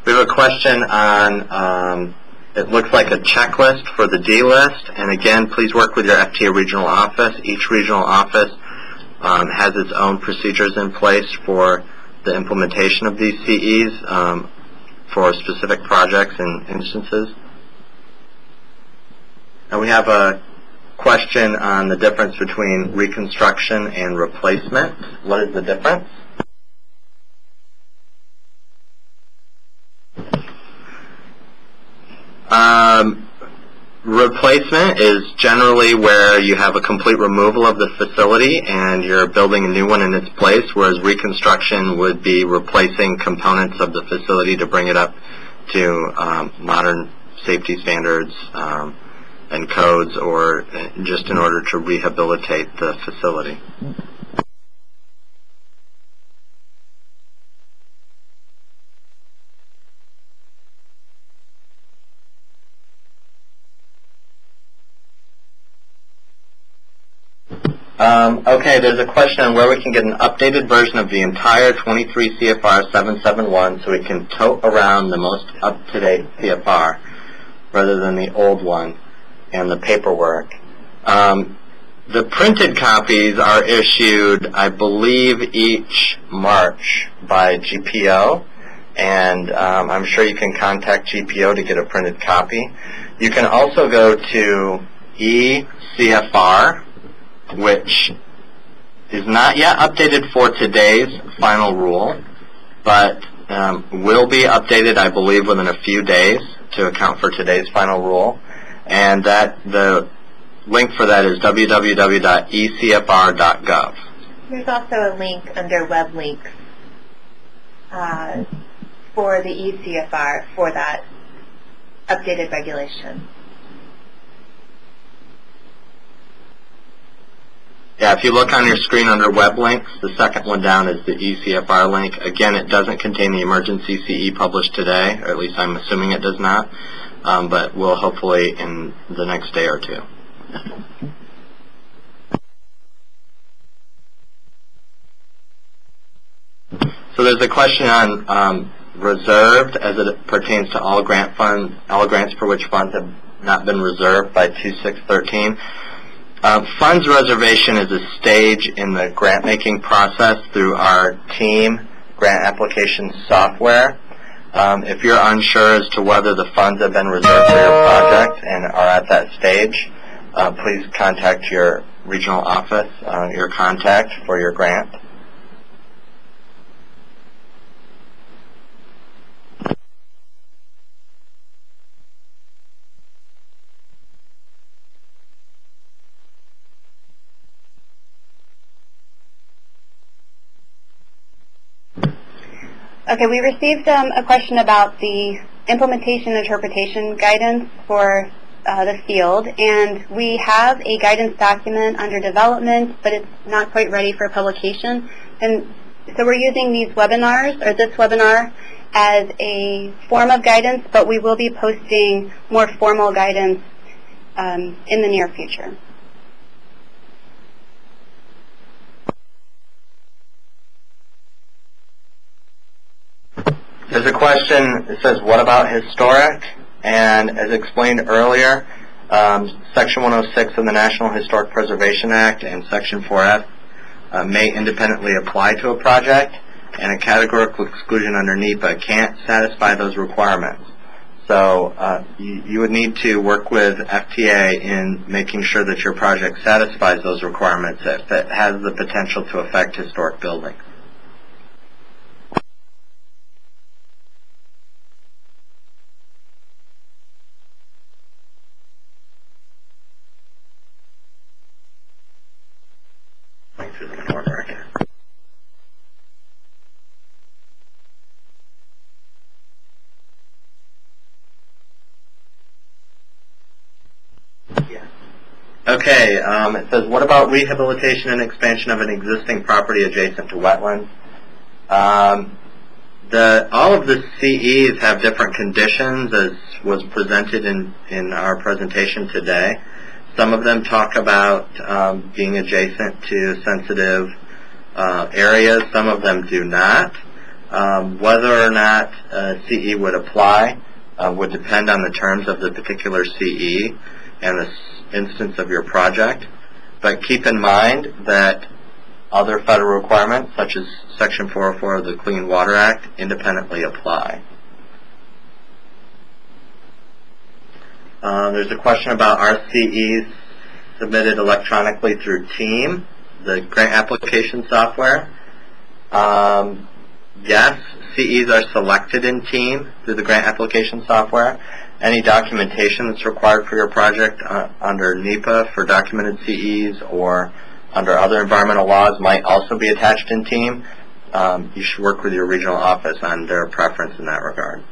We have a question on, it looks like a checklist for the D list, and again, please work with your FTA regional office. Each regional office has its own procedures in place for the implementation of these CEs for specific projects and instances. And we have a question on the difference between reconstruction and replacement. What is the difference? Replacement is generally where you have a complete removal of the facility and you're building a new one in its place, whereas reconstruction would be replacing components of the facility to bring it up to modern safety standards and codes, or just in order to rehabilitate the facility. Okay, there's a question on where we can get an updated version of the entire 23 CFR 771 so we can tote around the most up-to-date CFR rather than the old one and the paperwork. The printed copies are issued, I believe, each March by GPO, and I'm sure you can contact GPO to get a printed copy. You can also go to eCFR, which is not yet updated for today's final rule, but will be updated, I believe, within a few days to account for today's final rule. And the link for that is www.ecfr.gov. There's also a link under web links for the eCFR for that updated regulation. Yeah, if you look on your screen under web links, the second one down is the eCFR link. Again, it doesn't contain the emergency CE published today, or at least I'm assuming it does not, but will hopefully in the next day or two. So there's a question on reserved as it pertains to all grants for which funds have not been reserved by 2613. Funds reservation is a stage in the grant-making process through our team grant application software. If you're unsure as to whether the funds have been reserved for your project and are at that stage, please contact your regional office, your contact for your grant. Okay, we received a question about the implementation and interpretation guidance for the field, and we have a guidance document under development, but it's not quite ready for publication. And so we're using these webinars, or this webinar, as a form of guidance, but we will be posting more formal guidance in the near future. There's a question that says, what about historic? And as explained earlier, Section 106 of the National Historic Preservation Act and Section 4F may independently apply to a project, and a categorical exclusion under NEPA can't satisfy those requirements. So you would need to work with FTA in making sure that your project satisfies those requirements if it has the potential to affect historic buildings. Okay, it says, what about rehabilitation and expansion of an existing property adjacent to wetlands? All of the CEs have different conditions, as was presented in our presentation today. Some of them talk about being adjacent to sensitive areas. Some of them do not. Whether or not CE would apply would depend on the terms of the particular CE and the instance of your project. But keep in mind that other federal requirements, such as Section 404 of the Clean Water Act, independently apply. There's a question about our CEs submitted electronically through TEAM, the grant application software. Yes, CEs are selected in TEAM through the grant application software. Any documentation that's required for your project under NEPA for documented CEs or under other environmental laws might also be attached in TEAM. You should work with your regional office on their preference in that regard.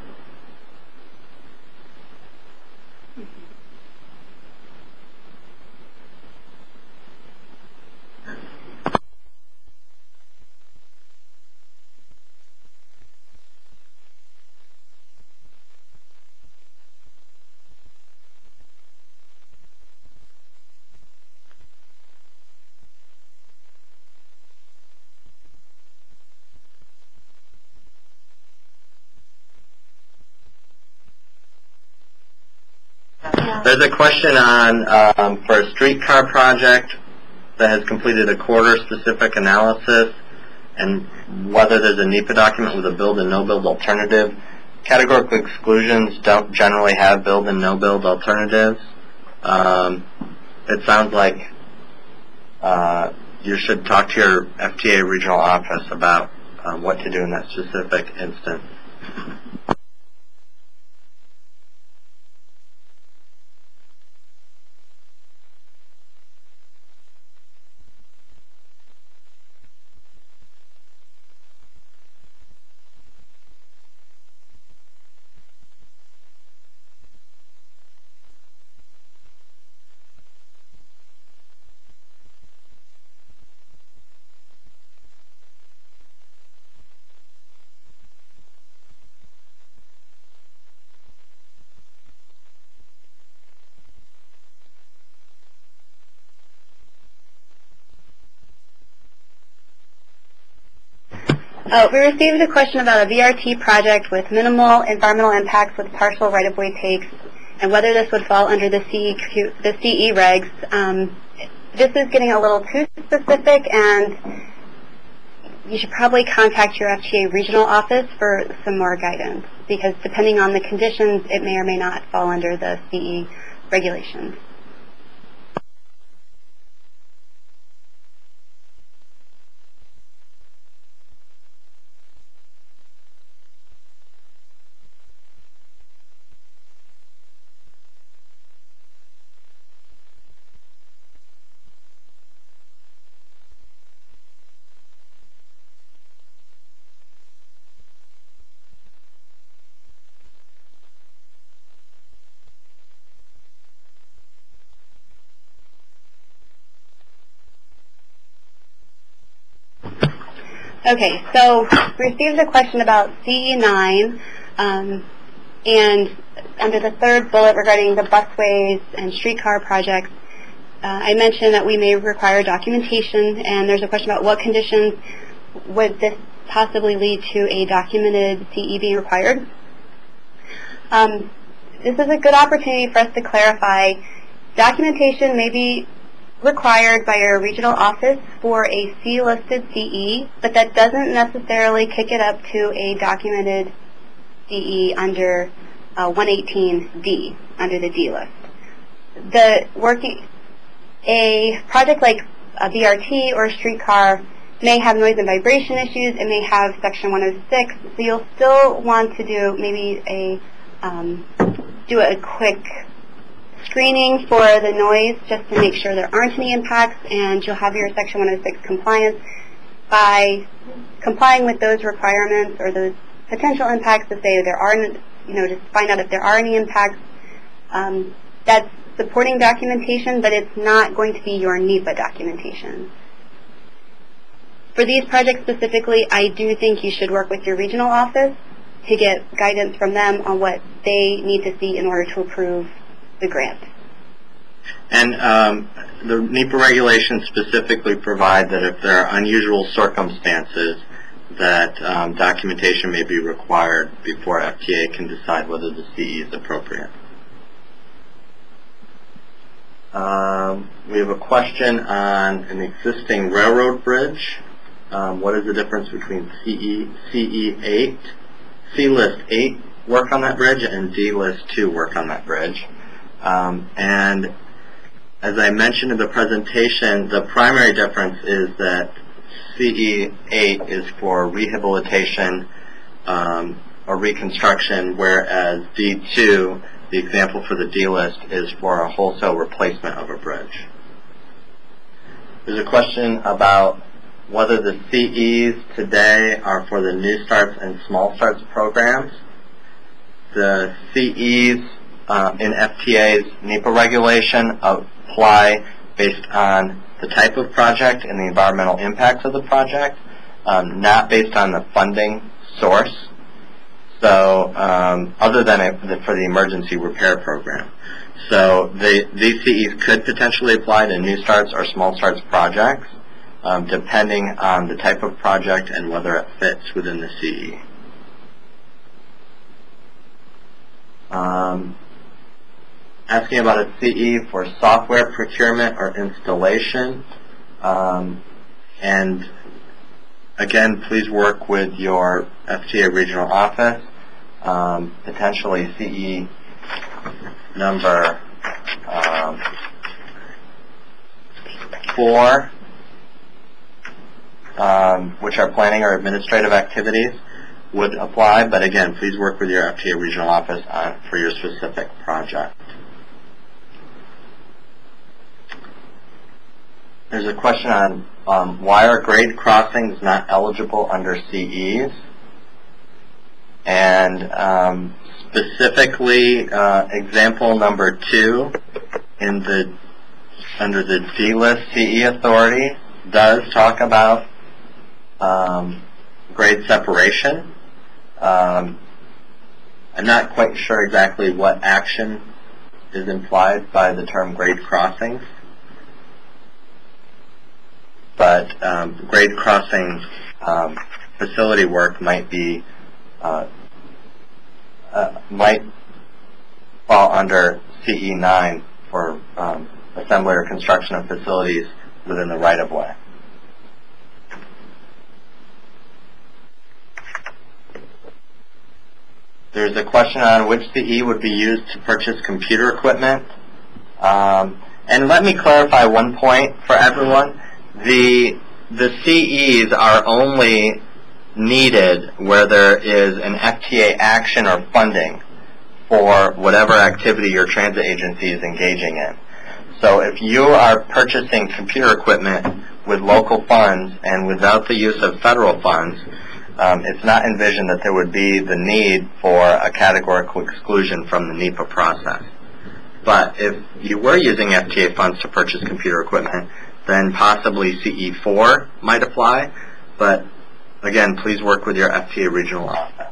There's a question on for a streetcar project that has completed a quarter-specific analysis and whether there's a NEPA document with a build and no-build alternative. Categorical exclusions don't generally have build and no-build alternatives. It sounds like you should talk to your FTA regional office about what to do in that specific instance. We received a question about a VRT project with minimal environmental impacts with partial right-of-way takes, and whether this would fall under the CE regs. This is getting a little too specific, and you should probably contact your FTA regional office for some more guidance, because depending on the conditions, it may or may not fall under the CE regulations. Okay, so we received a question about CE9, and under the third bullet regarding the busways and streetcar projects, I mentioned that we may require documentation, and there's a question about what conditions would this possibly lead to a documented CE being required. This is a good opportunity for us to clarify. Documentation may be required by your regional office for a C-listed CE, but that doesn't necessarily kick it up to a documented CE under 118D, under the D list. A project like a BRT or a streetcar may have noise and vibration issues. It may have Section 106, so you'll still want to do maybe do a quick screening for the noise just to make sure there aren't any impacts, and you'll have your Section 106 compliance by complying with those requirements or those potential impacts to say there are, just find out if there are any impacts. That's supporting documentation, but it's not going to be your NEPA documentation. For these projects specifically, I do think you should work with your regional office to get guidance from them on what they need to see in order to approve the grant. And the NEPA regulations specifically provide that if there are unusual circumstances, that documentation may be required before FTA can decide whether the CE is appropriate. We have a question on an existing railroad bridge. What is the difference between CE8, C-List 8 work on that bridge and D-List 2 work on that bridge? And as I mentioned in the presentation, the primary difference is that CE8 is for rehabilitation or reconstruction, whereas D2, the example for the D-List, is for a wholesale replacement of a bridge. There's a question about whether the CEs today are for the New Starts and Small Starts programs. The CEs in FTA's NEPA regulation apply based on the type of project and the environmental impacts of the project, not based on the funding source. So, other than for the emergency repair program. So these CEs could potentially apply to New Starts or Small Starts projects, depending on the type of project and whether it fits within the CE. Asking about a CE for software procurement or installation. And again, please work with your FTA regional office. Potentially CE number 4, which are planning or administrative activities, would apply, but again, please work with your FTA regional office for your specific project. There's a question on why are grade crossings not eligible under CEs, and specifically example number 2 under the D-List CE authority does talk about grade separation. I'm not quite sure exactly what action is implied by the term grade crossings, but grade crossing facility work might be might fall under CE9 for assembly or construction of facilities within the right-of-way. There's a question on which CE would be used to purchase computer equipment. And let me clarify one point for everyone. The CEs are only needed where there is an FTA action or funding for whatever activity your transit agency is engaging in. So if you are purchasing computer equipment with local funds and without the use of federal funds, it's not envisioned that there would be the need for a categorical exclusion from the NEPA process. But if you were using FTA funds to purchase computer equipment, then possibly CE4 might apply. But again, please work with your FTA regional office.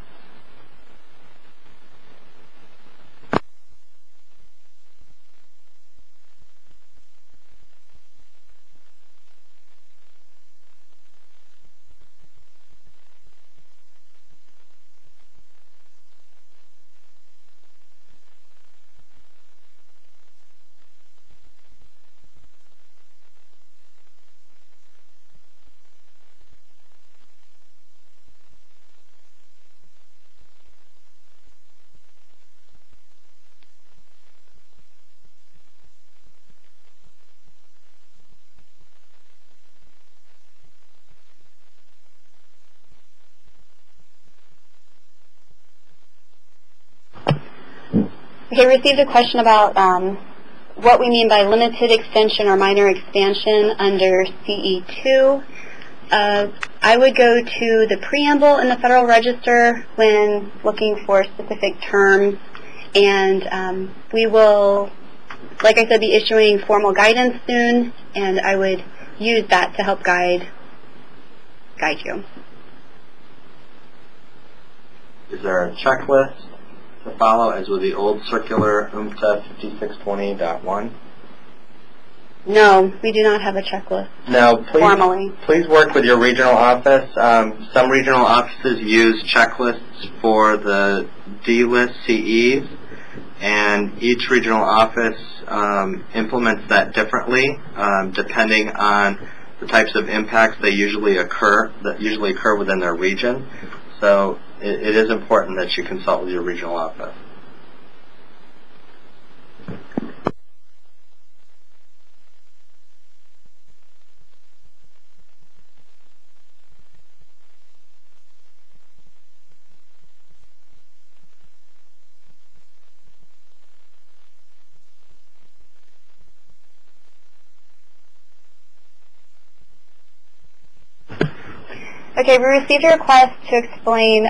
Okay, we received a question about what we mean by limited extension or minor expansion under CE2. I would go to the preamble in the Federal Register when looking for specific terms, and we will, like I said, be issuing formal guidance soon, and I would use that to help guide you. Is there a checklist to follow as with the old circular UMTA 5620.1? No, we do not have a checklist. No, formally. Please work with your regional office. Some regional offices use checklists for the D-list CEs, and each regional office implements that differently depending on the types of impacts that usually occur within their region. So it is important that you consult with your regional office. Okay, we received a request to explain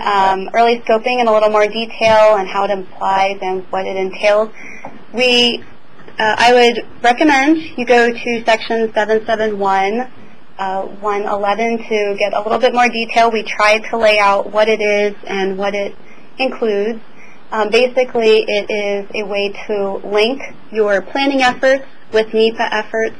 early scoping in a little more detail and how it applies and what it entails. I would recommend you go to section 771, 111 to get a little bit more detail. We tried to lay out what it is and what it includes. Basically, it is a way to link your planning efforts with NEPA efforts.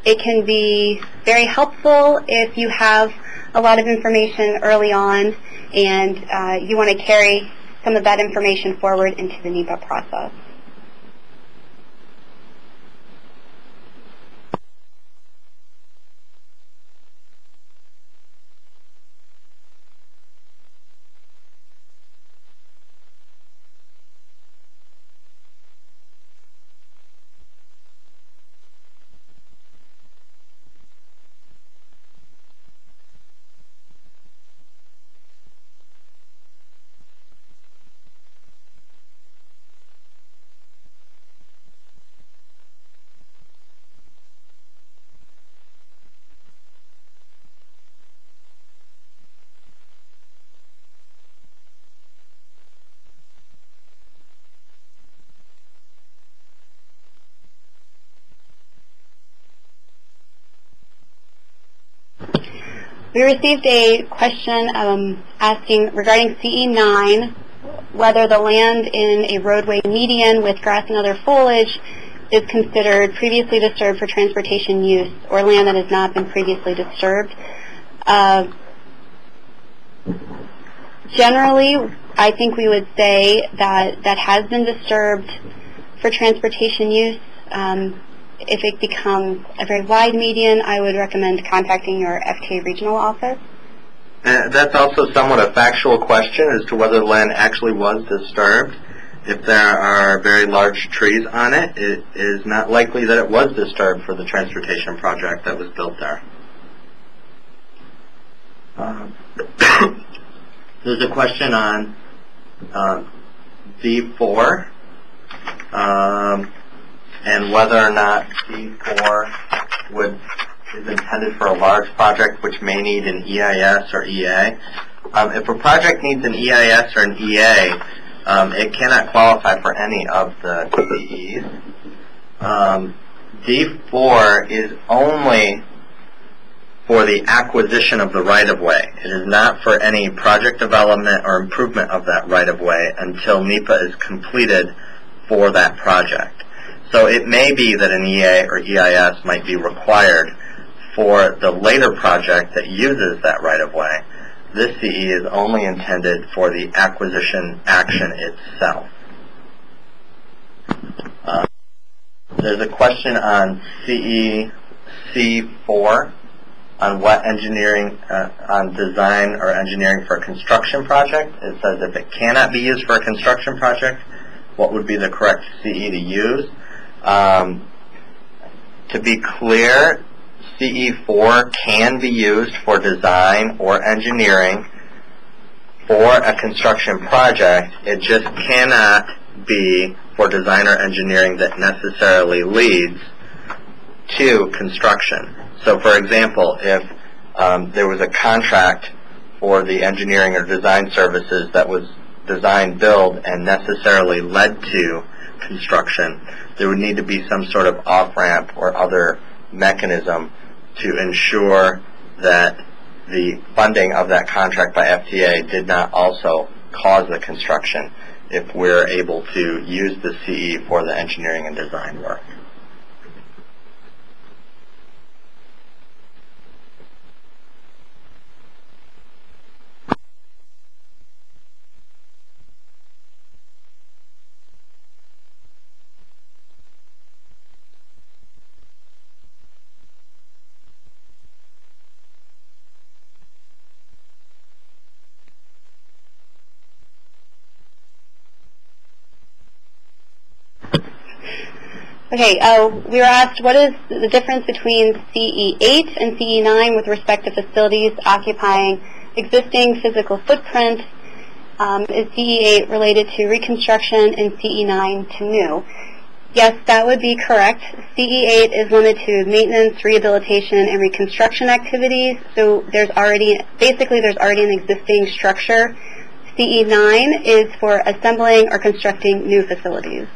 It can be very helpful if you have a lot of information early on and you want to carry some of that information forward into the NEPA process. We received a question asking regarding CE9 whether the land in a roadway median with grass and other foliage is considered previously disturbed for transportation use or land that has not been previously disturbed. Generally, I think we would say that that has been disturbed for transportation use. If it becomes a very wide median, I would recommend contacting your FTA regional office. That's also somewhat a factual question as to whether the land actually was disturbed. If there are very large trees on it, it is not likely that it was disturbed for the transportation project that was built there. There's a question on D4 and whether or not D4 is intended for a large project which may need an EIS or EA. If a project needs an EIS or an EA, it cannot qualify for any of the CEs. D4 is only for the acquisition of the right-of-way. It is not for any project development or improvement of that right-of-way until NEPA is completed for that project. So it may be that an EA or EIS might be required for the later project that uses that right-of-way. This CE is only intended for the acquisition action itself. There's a question on CE C4 on what engineering, on design or engineering for a construction project. It says if it cannot be used for a construction project, what would be the correct CE to use? To be clear, CE4 can be used for design or engineering for a construction project. It just cannot be for design or engineering that necessarily leads to construction. So for example, if there was a contract for the engineering or design services that was design build and necessarily led to construction, there would need to be some sort of off-ramp or other mechanism to ensure that the funding of that contract by FTA did not also cause the construction if we're able to use the CE for the engineering and design work. Okay, we were asked what is the difference between CE8 and CE9 with respect to facilities occupying existing physical footprint. Is CE8 related to reconstruction and CE9 to new? Yes, that would be correct. CE8 is limited to maintenance, rehabilitation, and reconstruction activities. So there's already an existing structure. CE9 is for assembling or constructing new facilities.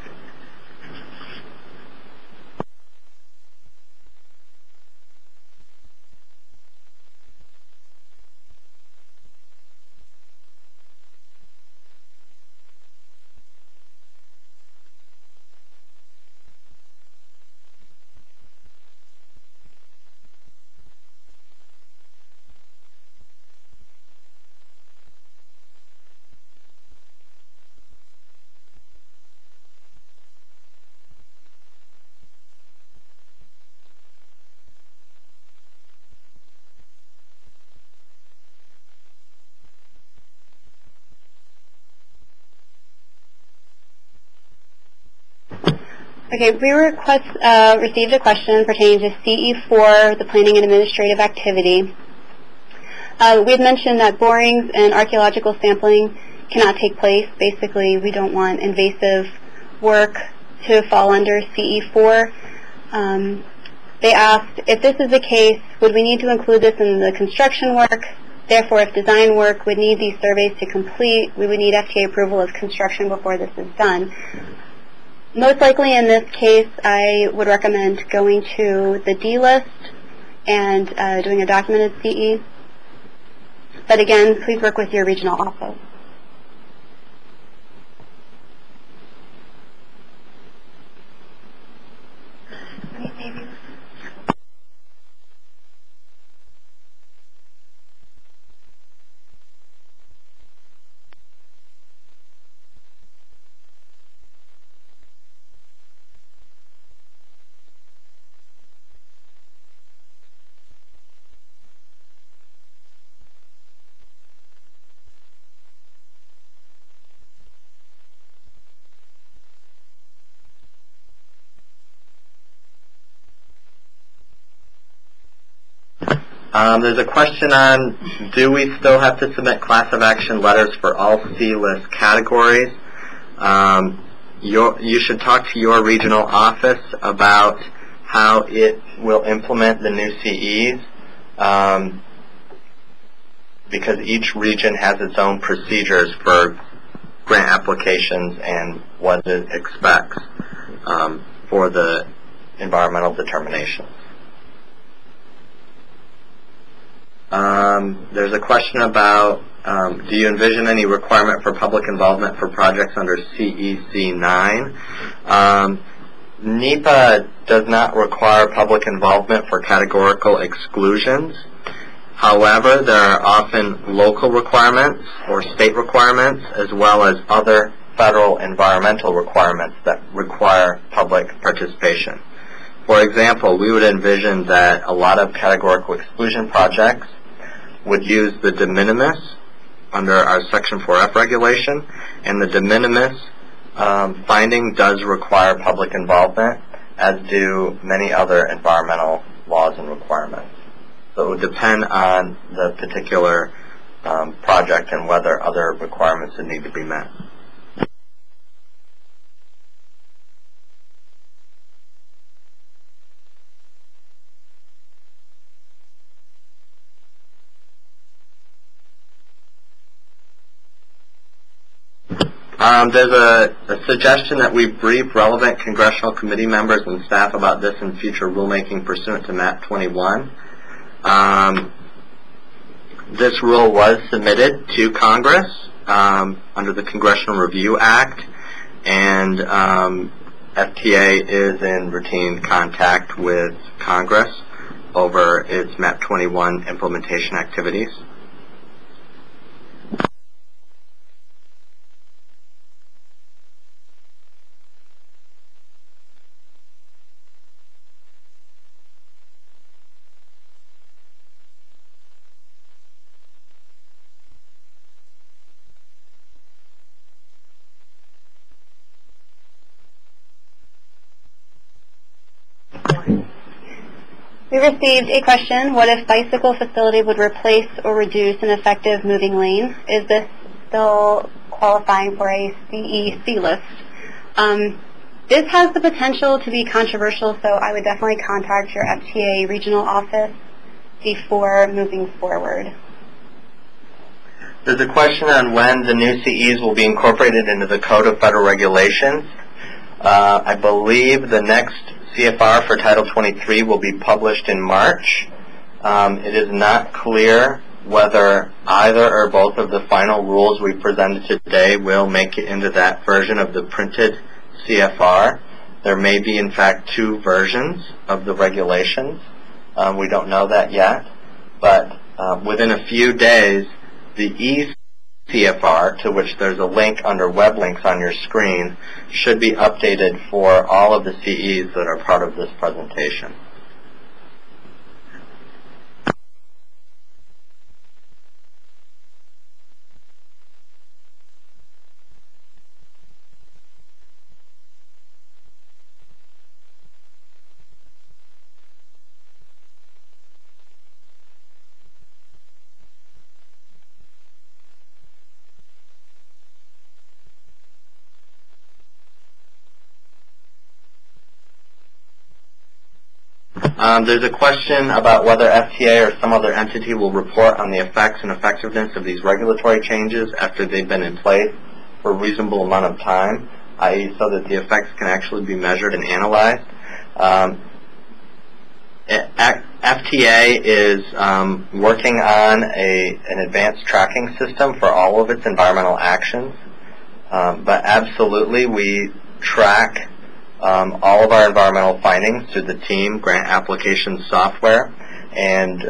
Okay, we received a question pertaining to CE4, the planning and administrative activity. We had mentioned that borings and archaeological sampling cannot take place. Basically, we don't want invasive work to fall under CE4. They asked, if this is the case, would we need to include this in the construction work? Therefore, if design work would need these surveys to complete, we would need FTA approval of construction before this is done. Most likely in this case, I would recommend going to the D list and doing a documented CE. But again, please work with your regional office. There's a question on, do we still have to submit class of action letters for all C-list categories? You should talk to your regional office about how it will implement the new CEs, because each region has its own procedures for grant applications and what it expects for the environmental determinations. There's a question about, do you envision any requirement for public involvement for projects under CEC 9? NEPA does not require public involvement for categorical exclusions. However, there are often local requirements or state requirements as well as other federal environmental requirements that require public participation. For example, we would envision that a lot of categorical exclusion projects would use the de minimis under our Section 4F regulation, and the de minimis finding does require public involvement, as do many other environmental laws and requirements. So it would depend on the particular project and whether other requirements would need to be met. There's a suggestion that we brief relevant congressional committee members and staff about this in future rulemaking pursuant to MAP 21. This rule was submitted to Congress under the Congressional Review Act, and FTA is in routine contact with Congress over its MAP 21 implementation activities. We received a question, what if bicycle facility would replace or reduce an effective moving lane? Is this still qualifying for a CEC list? This has the potential to be controversial, so I would definitely contact your FTA regional office before moving forward. There's a question on when the new CEs will be incorporated into the Code of Federal Regulations. I believe the next CFR for Title 23 will be published in March. It is not clear whether either or both of the final rules we presented today will make it into that version of the printed CFR. There may be, in fact, two versions of the regulations. We don't know that yet. But within a few days, the CFR, to which there's a link under web links on your screen, should be updated for all of the CEs that are part of this presentation. There's a question about whether FTA or some other entity will report on the effects and effectiveness of these regulatory changes after they've been in place for a reasonable amount of time, i.e. so that the effects can actually be measured and analyzed. FTA is working on an advanced tracking system for all of its environmental actions, but absolutely we track all of our environmental findings through the team grant application software, and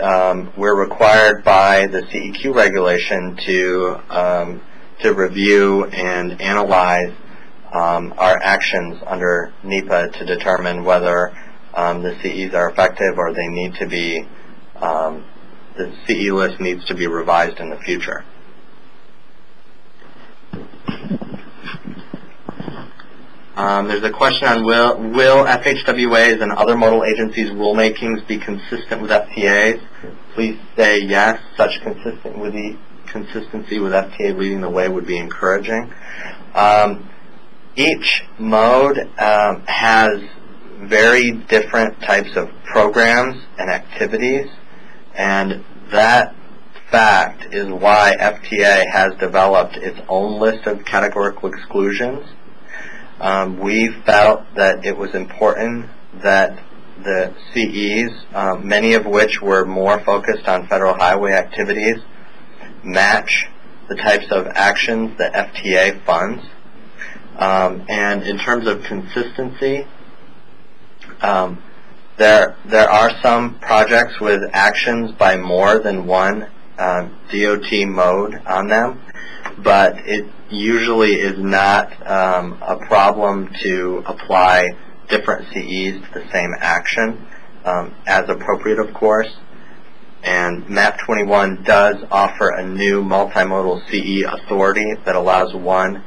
we're required by the CEQ regulation to review and analyze our actions under NEPA to determine whether the CEs are effective or they need to be, the CE list needs to be revised in the future. There's a question on will FHWA's and other modal agencies' rulemakings be consistent with FTA's? Please say yes. Such consistency with FTA leading the way would be encouraging. Each mode has very different types of programs and activities, and that fact is why FTA has developed its own list of categorical exclusions. We felt that it was important that the CEs, many of which were more focused on federal highway activities, match the types of actions that FTA funds. And in terms of consistency, there are some projects with actions by more than one DOT mode on them, but it usually is not a problem to apply different CEs to the same action, as appropriate, of course. And MAP 21 does offer a new multimodal CE authority that allows one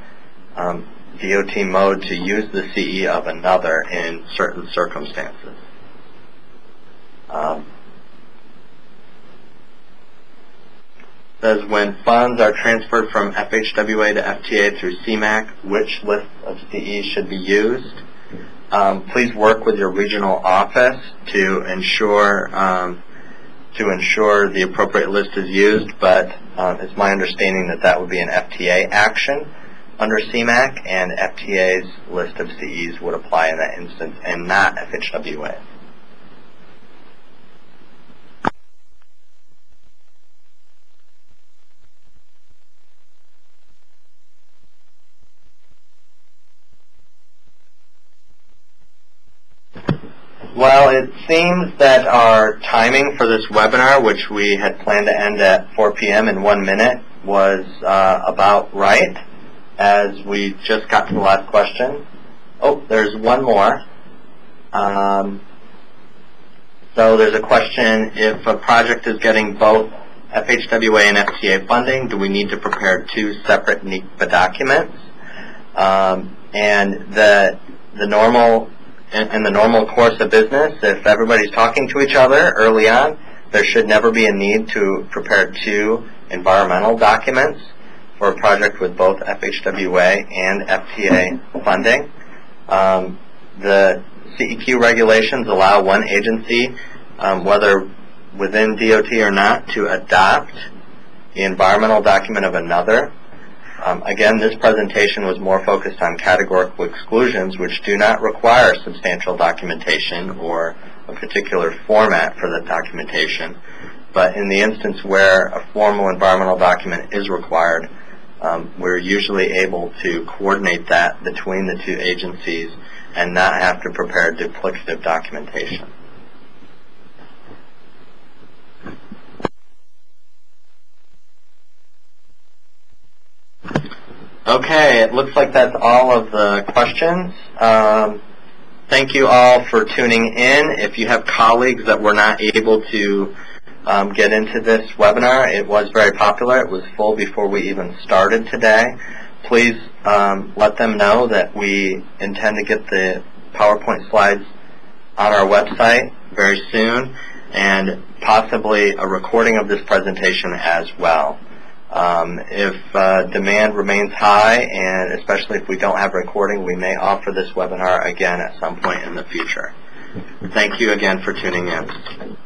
DOT mode to use the CE of another in certain circumstances. Says when funds are transferred from FHWA to FTA through CMAQ, which list of CEs should be used? Please work with your regional office to ensure the appropriate list is used, but it's my understanding that that would be an FTA action under CMAQ, and FTA's list of CEs would apply in that instance and not FHWA. Well, it seems that our timing for this webinar, which we had planned to end at 4 p.m. in 1 minute, was about right, as we just got to the last question. Oh, there's one more. So there's a question, if a project is getting both FHWA and FTA funding, do we need to prepare two separate NEPA documents? And in the normal course of business, if everybody's talking to each other early on, there should never be a need to prepare two environmental documents for a project with both FHWA and FTA funding. The CEQ regulations allow one agency, whether within DOT or not, to adopt the environmental document of another. Again, this presentation was more focused on categorical exclusions, which do not require substantial documentation or a particular format for the documentation. But in the instance where a formal environmental document is required, we're usually able to coordinate that between the two agencies and not have to prepare duplicative documentation. Okay, it looks like that's all of the questions. Thank you all for tuning in. If you have colleagues that were not able to get into this webinar, it was very popular. It was full before we even started today. Please let them know that we intend to get the PowerPoint slides on our website very soon, and possibly a recording of this presentation as well. If demand remains high, and especially if we don't have recording, we may offer this webinar again at some point in the future. Thank you again for tuning in.